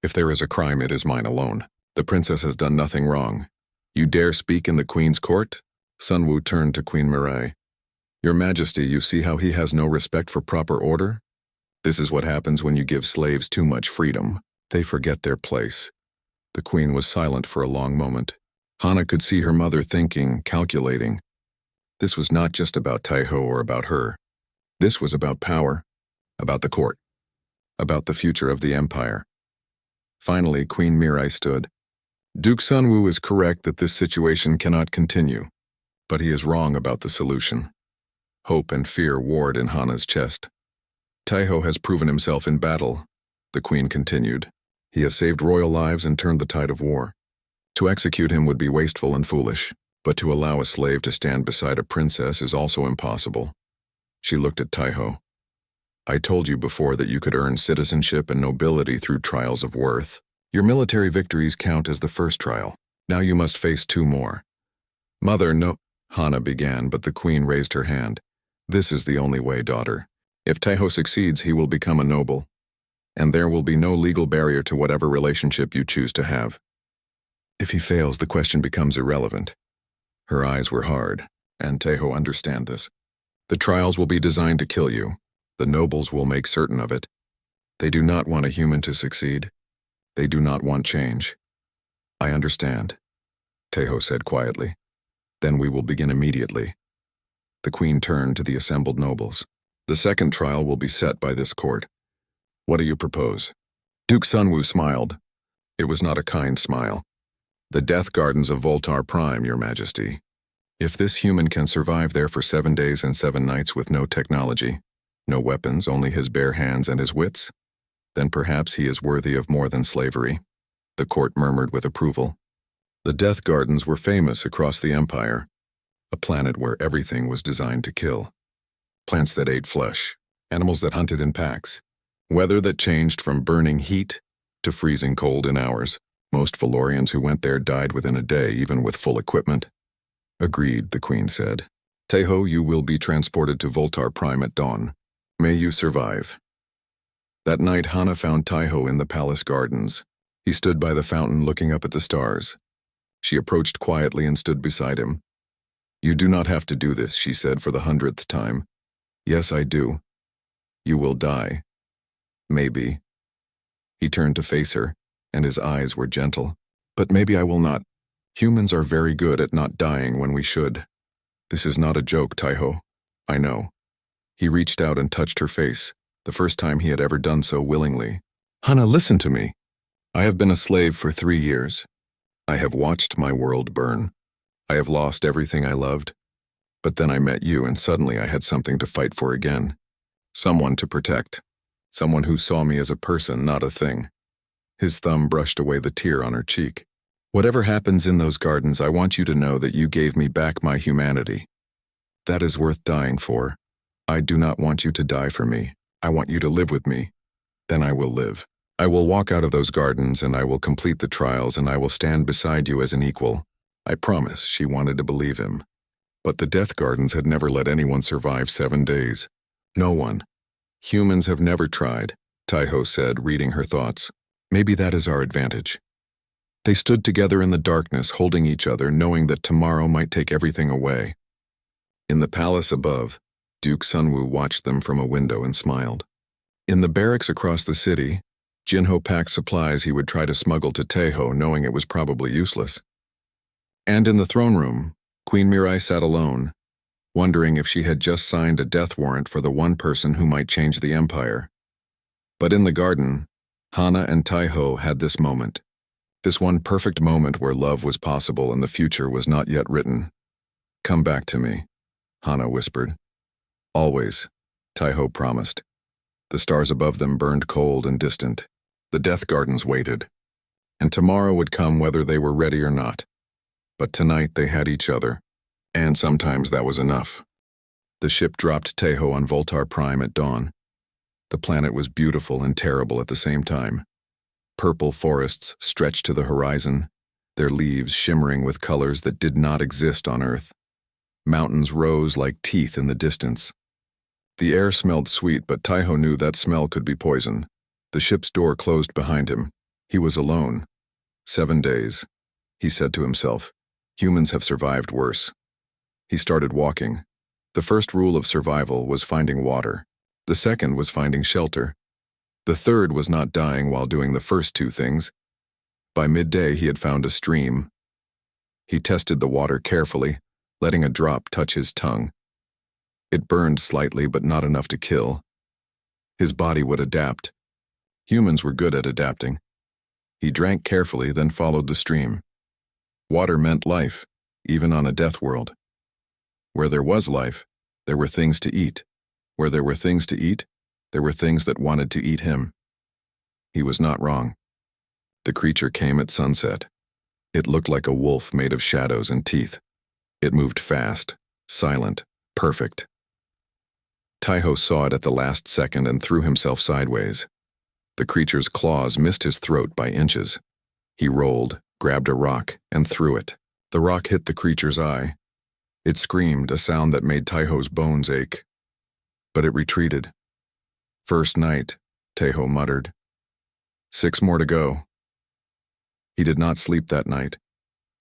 If there is a crime, it is mine alone. The princess has done nothing wrong. You dare speak in the queen's court? Sunwoo turned to Queen Mireille. Your Majesty, you see how he has no respect for proper order? This is what happens when you give slaves too much freedom. They forget their place. The queen was silent for a long moment. Hana could see her mother thinking, calculating. This was not just about Taiho or about her. This was about power, about the court, about the future of the empire. Finally, Queen Mireille stood. Duke Sunwoo is correct that this situation cannot continue, but he is wrong about the solution. Hope and fear warred in Hana's chest. Taiho has proven himself in battle, the queen continued. He has saved royal lives and turned the tide of war. To execute him would be wasteful and foolish, but to allow a slave to stand beside a princess is also impossible. She looked at Taiho. I told you before that you could earn citizenship and nobility through trials of worth. Your military victories count as the first trial. Now you must face 2 more. Mother, no, Hana began, but the queen raised her hand. This is the only way, daughter. If Taiho succeeds, he will become a noble, and there will be no legal barrier to whatever relationship you choose to have. If he fails, the question becomes irrelevant. Her eyes were hard, and Taiho understand this. The trials will be designed to kill you. The nobles will make certain of it. They do not want a human to succeed. They do not want change. I understand, Taiho said quietly. Then we will begin immediately. The queen turned to the assembled nobles. The second trial will be set by this court. What do you propose? Duke Sunwoo smiled. It was not a kind smile. The death gardens of Voltar Prime, your majesty. If this human can survive there for 7 days and 7 nights with no technology, no weapons, only his bare hands and his wits, then perhaps he is worthy of more than slavery. The court murmured with approval. The death gardens were famous across the empire, a planet where everything was designed to kill. Plants that ate flesh, animals that hunted in packs, weather that changed from burning heat to freezing cold in hours. Most Valorians who went there died within a day, even with full equipment. Agreed, the queen said. Taiho, you will be transported to Voltar Prime at dawn. May you survive. That night, Hana found Taiho in the palace gardens. He stood by the fountain looking up at the stars. She approached quietly and stood beside him. You do not have to do this, she said for the 100th time. Yes, I do. You will die. Maybe. He turned to face her, and his eyes were gentle. But maybe I will not. Humans are very good at not dying when we should. This is not a joke, Taiho. I know. He reached out and touched her face, the first time he had ever done so willingly. Hana, listen to me. I have been a slave for 3 years. I have watched my world burn. I have lost everything I loved. But then I met you, and suddenly I had something to fight for again. Someone to protect. Someone who saw me as a person, not a thing. His thumb brushed away the tear on her cheek. Whatever happens in those gardens, I want you to know that you gave me back my humanity. That is worth dying for. I do not want you to die for me. I want you to live with me. Then I will live. I will walk out of those gardens, and I will complete the trials, and I will stand beside you as an equal. I promise. She wanted to believe him. But the Death Gardens had never let anyone survive 7 days. No one. Humans have never tried, Taiho said, reading her thoughts. Maybe that is our advantage. They stood together in the darkness, holding each other, knowing that tomorrow might take everything away. In the palace above, Duke Sunwoo watched them from a window and smiled. In the barracks across the city, Jinho packed supplies he would try to smuggle to Taiho, knowing it was probably useless. And in the throne room, Queen Mirai sat alone, wondering if she had just signed a death warrant for the one person who might change the empire. But in the garden, Hana and Taiho had this moment. This one perfect moment where love was possible and the future was not yet written. Come back to me, Hana whispered. Always, Taiho promised. The stars above them burned cold and distant. The Death Gardens waited. And tomorrow would come whether they were ready or not. But tonight they had each other, and sometimes that was enough. The ship dropped Taiho on Voltar Prime at dawn. The planet was beautiful and terrible at the same time. Purple forests stretched to the horizon, their leaves shimmering with colors that did not exist on Earth. Mountains rose like teeth in the distance. The air smelled sweet, but Taiho knew that smell could be poison. The ship's door closed behind him. He was alone. 7 days, he said to himself. Humans have survived worse. He started walking. The first rule of survival was finding water. The second was finding shelter. The third was not dying while doing the first two things. By midday, he had found a stream. He tested the water carefully, letting a drop touch his tongue. It burned slightly, but not enough to kill. His body would adapt. Humans were good at adapting. He drank carefully, then followed the stream. Water meant life, even on a death world. Where there was life, there were things to eat. Where there were things to eat, there were things that wanted to eat him. He was not wrong. The creature came at sunset. It looked like a wolf made of shadows and teeth. It moved fast, silent, perfect. Taiho saw it at the last second and threw himself sideways. The creature's claws missed his throat by inches. He rolled, grabbed a rock, and threw it. The rock hit the creature's eye. It screamed, a sound that made Taiho's bones ache. But it retreated. First night, Taiho muttered. 6 more to go. He did not sleep that night.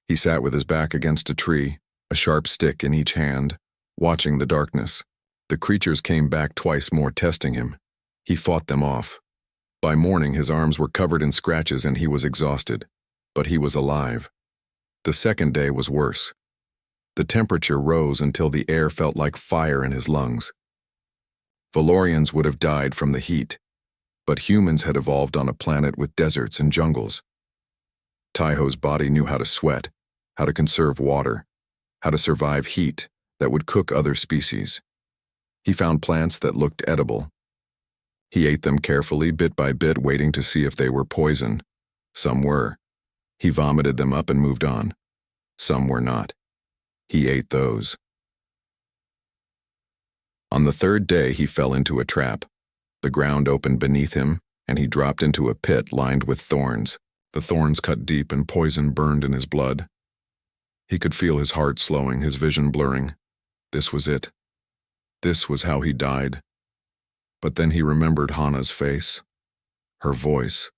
He sat with his back against a tree, a sharp stick in each hand, watching the darkness. The creatures came back twice more, testing him. He fought them off. By morning, his arms were covered in scratches and he was exhausted. But he was alive. The second day was worse. The temperature rose until the air felt like fire in his lungs. Valorians would have died from the heat, but humans had evolved on a planet with deserts and jungles. Taiho's body knew how to sweat, how to conserve water, how to survive heat that would cook other species. He found plants that looked edible. He ate them carefully, bit by bit, waiting to see if they were poison. Some were. He vomited them up and moved on. Some were not. He ate those. On the third day, he fell into a trap. The ground opened beneath him, and he dropped into a pit lined with thorns. The thorns cut deep and poison burned in his blood. He could feel his heart slowing, his vision blurring. This was it. This was how he died. But then he remembered Hana's face, her voice,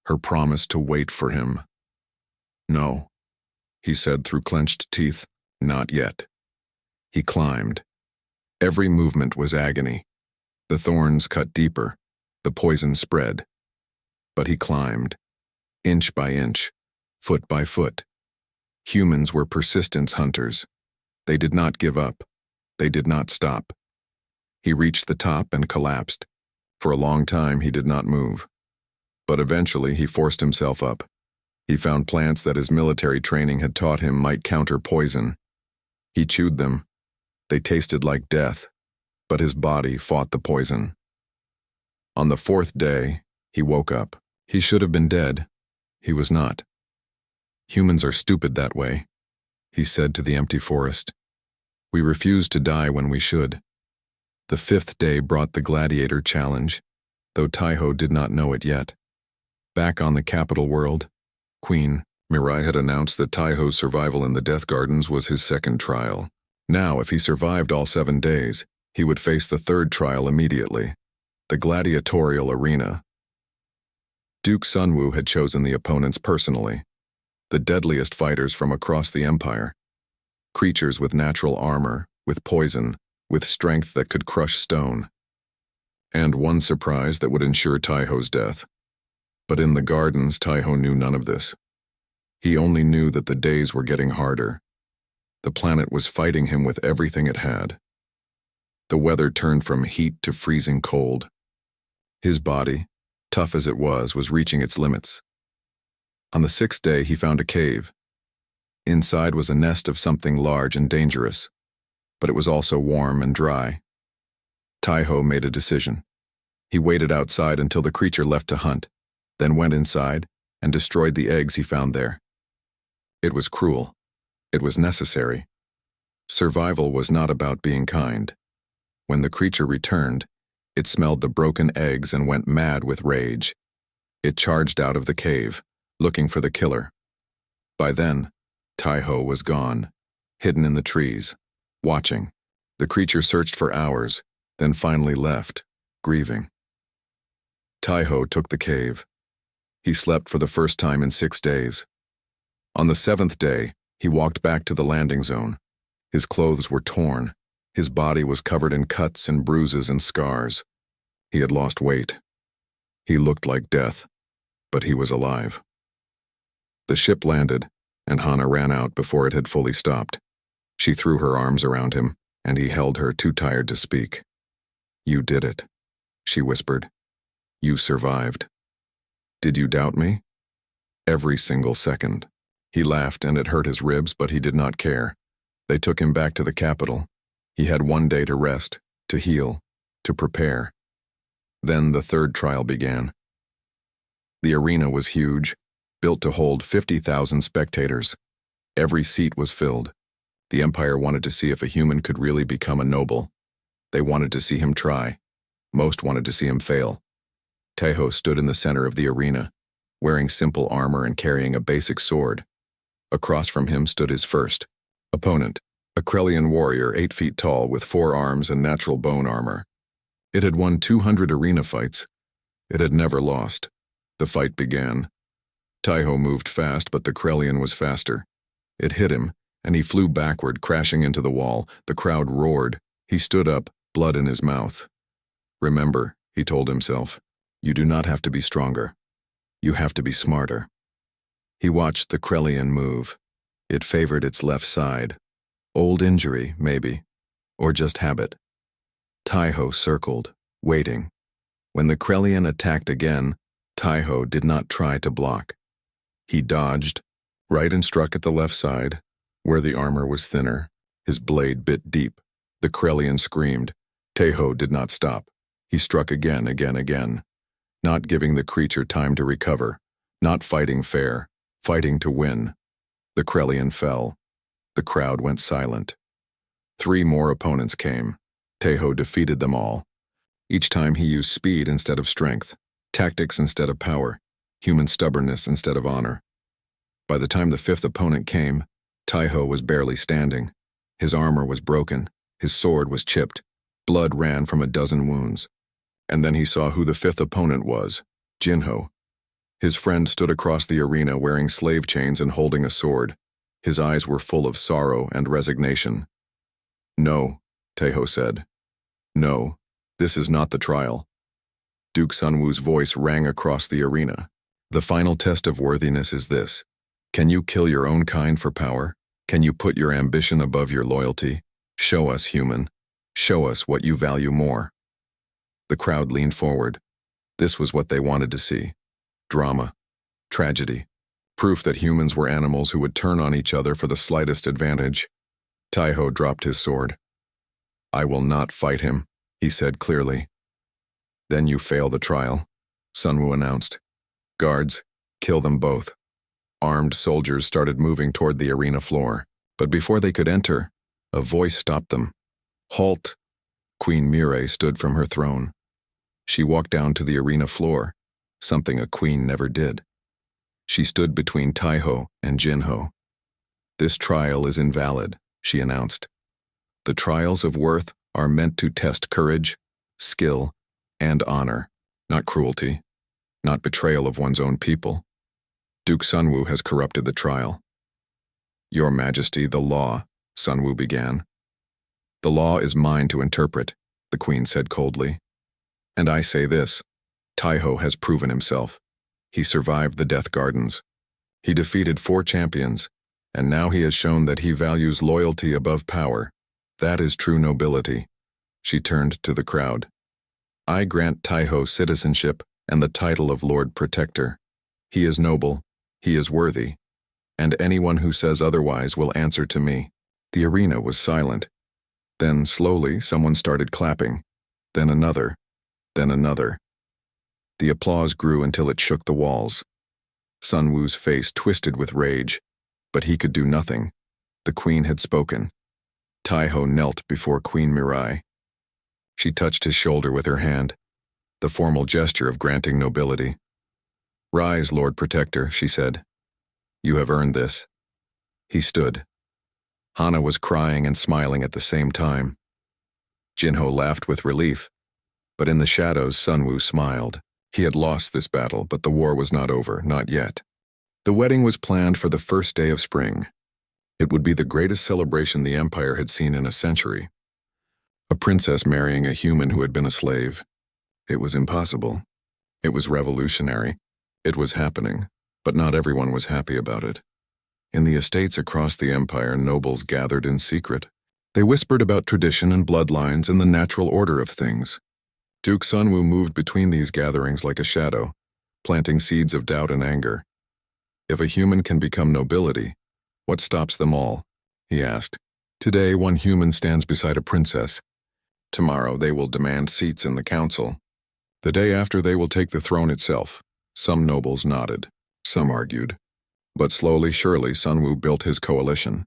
her promise to wait for him. No, he said through clenched teeth, not yet. He climbed. Every movement was agony. The thorns cut deeper, the poison spread. But he climbed, inch by inch, foot by foot. Humans were persistence hunters. They did not give up. They did not stop. He reached the top and collapsed. For a long time he did not move. But eventually he forced himself up. He found plants that his military training had taught him might counter poison. He chewed them, They tasted like death, but his body fought the poison. On the fourth day, he woke up. He should have been dead. He was not. Humans are stupid that way, he said to the empty forest. We refuse to die when we should. The fifth day brought the gladiator challenge, though Taiho did not know it yet. Back on the capital world, Queen Mirai had announced that Taiho's survival in the Death Gardens was his second trial. Now, if he survived all 7 days, he would face the third trial immediately, the gladiatorial arena. Duke Sunwoo had chosen the opponents personally, the deadliest fighters from across the empire, creatures with natural armor, with poison, with strength that could crush stone. And one surprise that would ensure Taiho's death. But in the gardens, Taiho knew none of this. He only knew that the days were getting harder. The planet was fighting him with everything it had. The weather turned from heat to freezing cold. His body, tough as it was reaching its limits. On the 6th day, he found a cave. Inside was a nest of something large and dangerous, but it was also warm and dry. Taiho made a decision. He waited outside until the creature left to hunt, then went inside and destroyed the eggs he found there. It was cruel. It was necessary. Survival was not about being kind. When the creature returned, it smelled the broken eggs and went mad with rage. It charged out of the cave, looking for the killer. By then, Taiho was gone, hidden in the trees, watching. The creature searched for hours, then finally left, grieving. Taiho took the cave. He slept for the first time in 6 days. On the 7th day, he walked back to the landing zone. His clothes were torn. His body was covered in cuts and bruises and scars. He had lost weight. He looked like death, but he was alive. The ship landed, and Hana ran out before it had fully stopped. She threw her arms around him, and he held her, too tired to speak. "You did it," she whispered. "You survived. Did you doubt me?" "Every single second." He laughed, and it hurt his ribs, but he did not care. They took him back to the capital. He had 1 day to rest, to heal, to prepare. Then the third trial began. The arena was huge, built to hold 50,000 spectators. Every seat was filled. The Empire wanted to see if a human could really become a noble. They wanted to see him try. Most wanted to see him fail. Taiho stood in the center of the arena, wearing simple armor and carrying a basic sword. Across from him stood his first opponent, a Krellian warrior 8 feet tall with 4 arms and natural bone armor. It had won 200 arena fights. It had never lost. The fight began. Taiho moved fast, but the Krellian was faster. It hit him, and he flew backward, crashing into the wall. The crowd roared. He stood up, blood in his mouth. "Remember," he told himself, "you do not have to be stronger. You have to be smarter." He watched the Krellian move. It favored its left side. Old injury, maybe, or just habit. Taiho circled, waiting. When the Krellian attacked again, Taiho did not try to block. He dodged, right, and struck at the left side, where the armor was thinner. His blade bit deep. The Krellian screamed. Taiho did not stop. He struck again, not giving the creature time to recover, not fighting fair, fighting to win. The Krellian fell. The crowd went silent. 3 more opponents came. Taiho defeated them all. Each time he used speed instead of strength, tactics instead of power, human stubbornness instead of honor. By the time the 5th opponent came, Taiho was barely standing. His armor was broken. His sword was chipped. Blood ran from a dozen wounds. And then he saw who the 5th opponent was, Jinho. His friend stood across the arena wearing slave chains and holding a sword. His eyes were full of sorrow and resignation. "No," Taiho said. "No, this is not the trial." Duke Sunwoo's voice rang across the arena. "The final test of worthiness is this. Can you kill your own kind for power? Can you put your ambition above your loyalty? Show us, human. Show us what you value more." The crowd leaned forward. This was what they wanted to see. Drama. Tragedy. Proof that humans were animals who would turn on each other for the slightest advantage. Taiho dropped his sword. I will not fight him, he said clearly. Then you fail the trial, Sunwoo announced. Guards, kill them both. Armed soldiers started moving toward the arena floor, but before they could enter, a voice stopped them. Halt! Queen Mirai stood from her throne. She walked down to the arena floor, something a queen never did. She stood between Taiho and Jinho. This trial is invalid, she announced. The trials of worth are meant to test courage, skill, and honor, not cruelty, not betrayal of one's own people. Duke Sunwoo has corrupted the trial. Your Majesty, the law, Sunwoo began. The law is mine to interpret, the queen said coldly. And I say this, Taiho has proven himself. He survived the Death Gardens. He defeated 4 champions, and now he has shown that he values loyalty above power. That is true nobility. She turned to the crowd. I grant Taiho citizenship and the title of Lord Protector. He is noble, he is worthy, and anyone who says otherwise will answer to me. The arena was silent. Then, slowly, someone started clapping. Then another. Then another. The applause grew until it shook the walls. Sunwoo's face twisted with rage, but he could do nothing. The queen had spoken. Taiho knelt before Queen Mirai. She touched his shoulder with her hand, the formal gesture of granting nobility. Rise, Lord Protector, she said. You have earned this. He stood. Hana was crying and smiling at the same time. Jinho laughed with relief, but in the shadows Sunwoo smiled. He had lost this battle, but the war was not over, not yet. The wedding was planned for the first day of spring. It would be the greatest celebration the Empire had seen in a century. A princess marrying a human who had been a slave. It was impossible. It was revolutionary. It was happening, but not everyone was happy about it. In the estates across the Empire, nobles gathered in secret. They whispered about tradition and bloodlines and the natural order of things. Duke Sunwoo moved between these gatherings like a shadow, planting seeds of doubt and anger. If a human can become nobility, what stops them all? He asked. Today, one human stands beside a princess. Tomorrow, they will demand seats in the council. The day after, they will take the throne itself. Some nobles nodded. Some argued. But slowly, surely, Sunwoo built his coalition.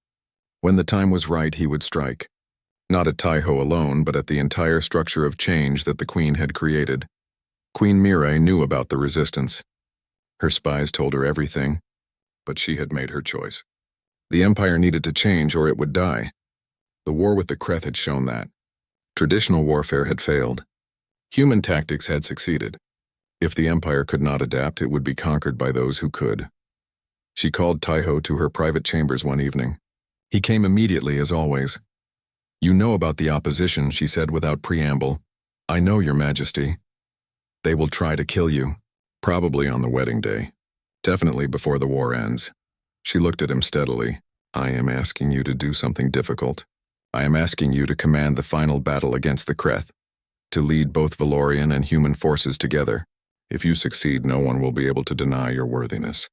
When the time was right, he would strike. Not at Taiho alone, but at the entire structure of change that the queen had created. Queen Mirai knew about the resistance. Her spies told her everything, but she had made her choice. The Empire needed to change or it would die. The war with the Kreth had shown that. Traditional warfare had failed. Human tactics had succeeded. If the Empire could not adapt, it would be conquered by those who could. She called Taiho to her private chambers one evening. He came immediately, as always. You know about the opposition, she said without preamble. I know, Your Majesty. They will try to kill you. Probably on the wedding day. Definitely before the war ends. She looked at him steadily. I am asking you to do something difficult. I am asking you to command the final battle against the Kreth. To lead both Valorian and human forces together. If you succeed, no one will be able to deny your worthiness.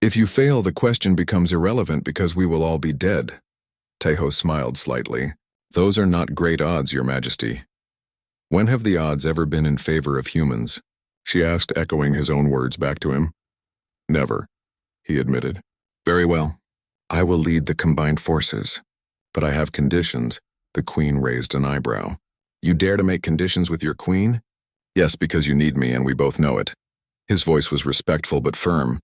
If you fail, the question becomes irrelevant because we will all be dead. Taiho smiled slightly. Those are not great odds, Your Majesty. When have the odds ever been in favor of humans? She asked, echoing his own words back to him. Never, he admitted. Very well. I will lead the combined forces. But I have conditions. The queen raised an eyebrow. You dare to make conditions with your queen? Yes, because you need me and we both know it. His voice was respectful but firm.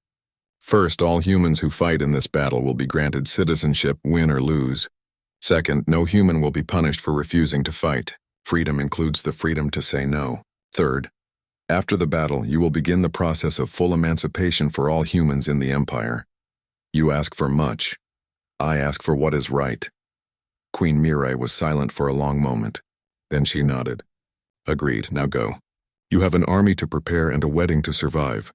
First, all humans who fight in this battle will be granted citizenship, win or lose. Second, no human will be punished for refusing to fight. Freedom includes the freedom to say no. Third, after the battle, you will begin the process of full emancipation for all humans in the Empire. You ask for much. I ask for what is right. Queen Mirai was silent for a long moment. Then she nodded. Agreed, now go. You have an army to prepare and a wedding to survive.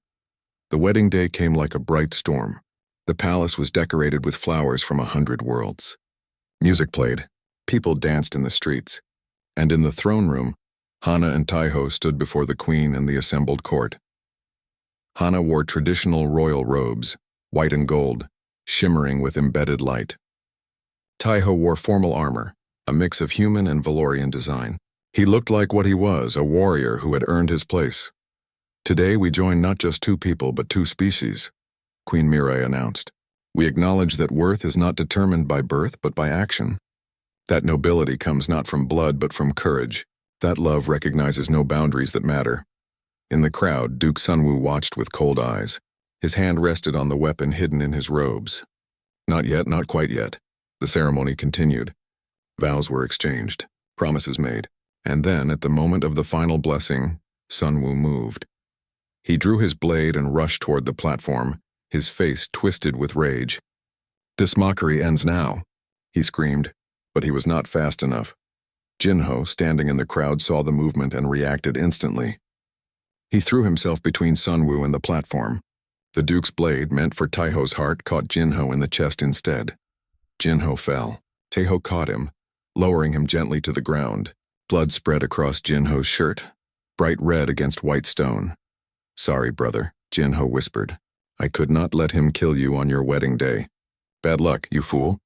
The wedding day came like a bright storm. The palace was decorated with flowers from 100 worlds. Music played. People danced in the streets. And in the throne room, Hana and Taiho stood before the queen and the assembled court. Hana wore traditional royal robes, white and gold, shimmering with embedded light. Taiho wore formal armor, a mix of human and Valorian design. He looked like what he was, a warrior who had earned his place. Today we join not just two people but two species, Queen Mirai announced. We acknowledge that worth is not determined by birth but by action. That nobility comes not from blood but from courage. That love recognizes no boundaries that matter. In the crowd, Duke Sunwoo watched with cold eyes. His hand rested on the weapon hidden in his robes. Not yet, not quite yet. The ceremony continued. Vows were exchanged, promises made, and then, at the moment of the final blessing, Sunwoo moved. He drew his blade and rushed toward the platform, his face twisted with rage. "This mockery ends now," he screamed, but he was not fast enough. Jinho, standing in the crowd, saw the movement and reacted instantly. He threw himself between Sunwoo and the platform. The Duke's blade, meant for Taiho's heart, caught Jinho in the chest instead. Jinho fell. Taiho caught him, lowering him gently to the ground. Blood spread across Jinho's shirt, bright red against white stone. "Sorry, brother," Jinho whispered. "I could not let him kill you on your wedding day." "Bad luck, you fool,"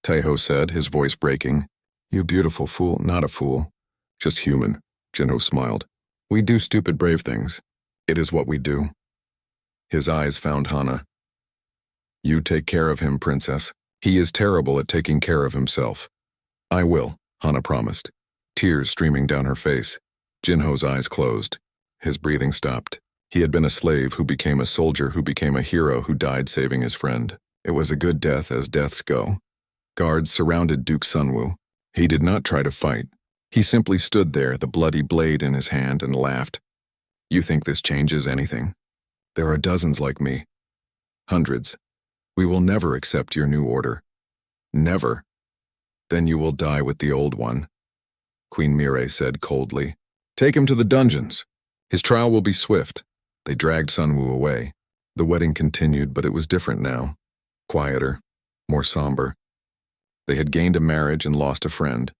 Taiho said, his voice breaking. "You beautiful fool, not a fool. Just human," Jinho smiled. "We do stupid brave things. It is what we do." His eyes found Hana. "You take care of him, princess. He is terrible at taking care of himself." "I will," Hana promised, tears streaming down her face. Jinho's eyes closed. His breathing stopped. He had been a slave who became a soldier who became a hero who died saving his friend. It was a good death as deaths go. Guards surrounded Duke Sunwoo. He did not try to fight. He simply stood there, the bloody blade in his hand, and laughed. "You think this changes anything? There are dozens like me. Hundreds. We will never accept your new order. Never. Then you will die with the old one," Queen Mirai said coldly. "Take him to the dungeons. His trial will be swift." They dragged Sunwoo away. The wedding continued, but it was different now. Quieter, more somber. They had gained a marriage and lost a friend.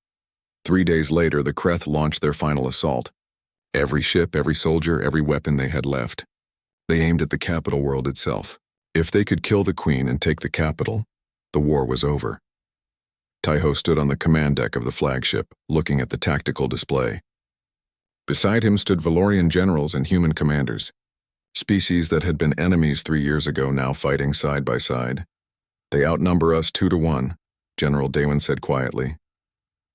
3 days later, the Kreth launched their final assault. Every ship, every soldier, every weapon they had left. They aimed at the capital world itself. If they could kill the queen and take the capital, the war was over. Taiho stood on the command deck of the flagship, looking at the tactical display. Beside him stood Valorian generals and human commanders. Species that had been enemies 3 years ago now fighting side by side. "They outnumber us 2-1, General Daewon said quietly.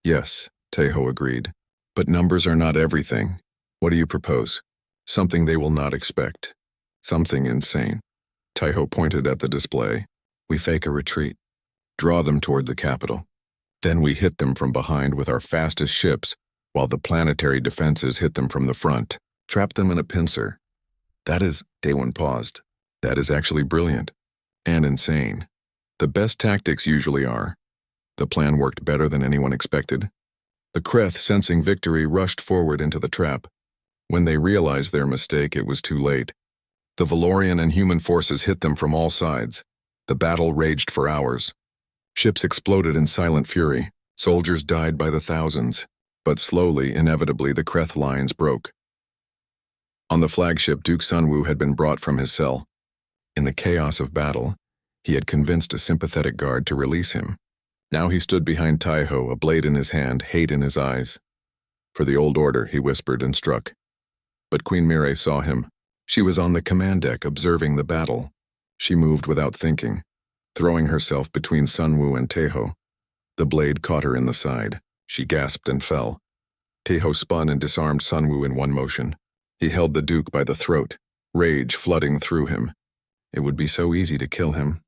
"Yes," Taiho agreed. "But numbers are not everything. What do you propose?" "Something they will not expect. Something insane." Taiho pointed at the display. "We fake a retreat. Draw them toward the capital. Then we hit them from behind with our fastest ships, while the planetary defenses hit them from the front. Trap them in a pincer." "That is," Daewon paused. "That is actually brilliant. And insane. The best tactics usually are." The plan worked better than anyone expected. The Kreth, sensing victory, rushed forward into the trap. When they realized their mistake, it was too late. The Valorian and human forces hit them from all sides. The battle raged for hours. Ships exploded in silent fury. Soldiers died by the thousands. But slowly, inevitably, the Kreth lines broke. On the flagship, Duke Sunwoo had been brought from his cell. In the chaos of battle, he had convinced a sympathetic guard to release him. Now he stood behind Taiho, a blade in his hand, hate in his eyes. "For the old order," he whispered and struck. But Queen Mirai saw him. She was on the command deck observing the battle. She moved without thinking, throwing herself between Sunwoo and Taiho. The blade caught her in the side. She gasped and fell. Taiho spun and disarmed Sunwoo in one motion. He held the Duke by the throat, rage flooding through him. It would be so easy to kill him.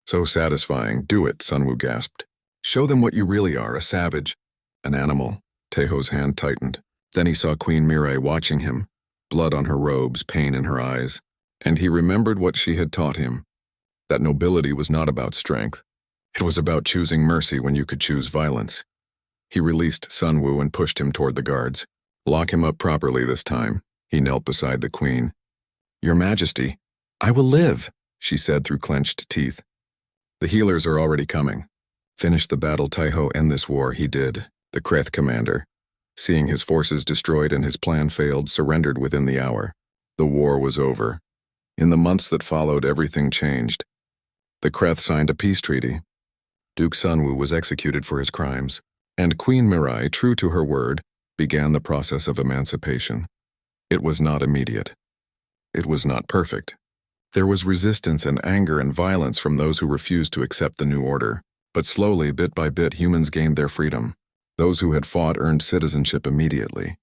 So satisfying. "Do it," Sunwoo gasped. "Show them what you really are, a savage." "An animal." Taiho's hand tightened. Then he saw Queen Mirai watching him, blood on her robes, pain in her eyes. And he remembered what she had taught him. That nobility was not about strength. It was about choosing mercy when you could choose violence. He released Sunwoo and pushed him toward the guards. "Lock him up properly this time." He knelt beside the queen. "Your Majesty." "I will live," she said through clenched teeth. "The healers are already coming." "Finish the battle, Taiho, end this war." He did. The Kreth commander, seeing his forces destroyed and his plan failed, surrendered within the hour. The war was over. In the months that followed, everything changed. The Kreth signed a peace treaty. Duke Sunwoo was executed for his crimes. And Queen Mirai, true to her word, began the process of emancipation. It was not immediate. It was not perfect. There was resistance and anger and violence from those who refused to accept the new order. But slowly, bit by bit, humans gained their freedom. Those who had fought earned citizenship immediately.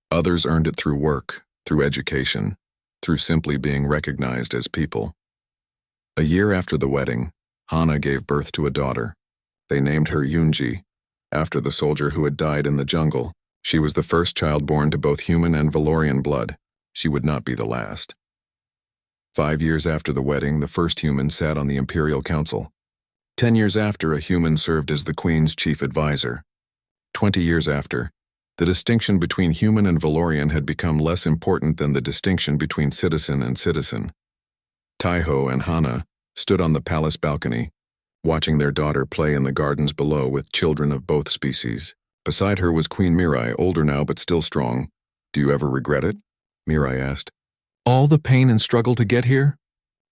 Others earned it through work, through education, through simply being recognized as people. A year after the wedding, Hana gave birth to a daughter. They named her Yunji, after the soldier who had died in the jungle. She was the first child born to both human and Valorian blood. She would not be the last. 5 years after the wedding, the first human sat on the Imperial Council. 10 years after, a human served as the Queen's chief advisor. 20 years after, the distinction between human and Valorian had become less important than the distinction between citizen and citizen. Taiho and Hana stood on the palace balcony, watching their daughter play in the gardens below with children of both species. Beside her was Queen Mirai, older now but still strong. "Do you ever regret it?" Mirai asked. "All the pain and struggle to get here?"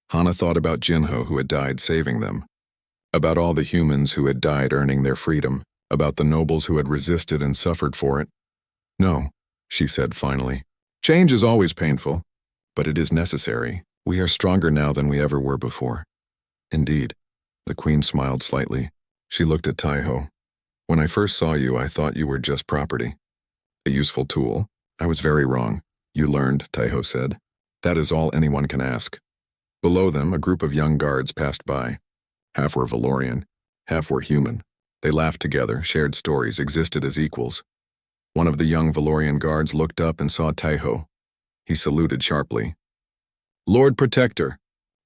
Hana thought about Jinho, who had died saving them. About all the humans who had died earning their freedom. About the nobles who had resisted and suffered for it. "No," she said finally. "Change is always painful, but it is necessary. We are stronger now than we ever were before." "Indeed." The Queen smiled slightly. She looked at Taiho. "When I first saw you, I thought you were just property. A useful tool. I was very wrong." "You learned," Taiho said. "That is all anyone can ask." Below them, a group of young guards passed by. Half were Valorian, half were human. They laughed together, shared stories, existed as equals. One of the young Valorian guards looked up and saw Taiho. He saluted sharply. "Lord Protector."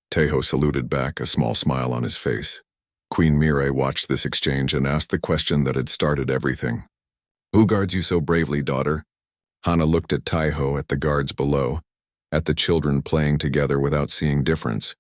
Taiho saluted back, a small smile on his face. Queen Mirai watched this exchange and asked the question that had started everything. "Who guards you so bravely, daughter?" Hana looked at Taiho, at the guards below, at the children playing together without seeing difference.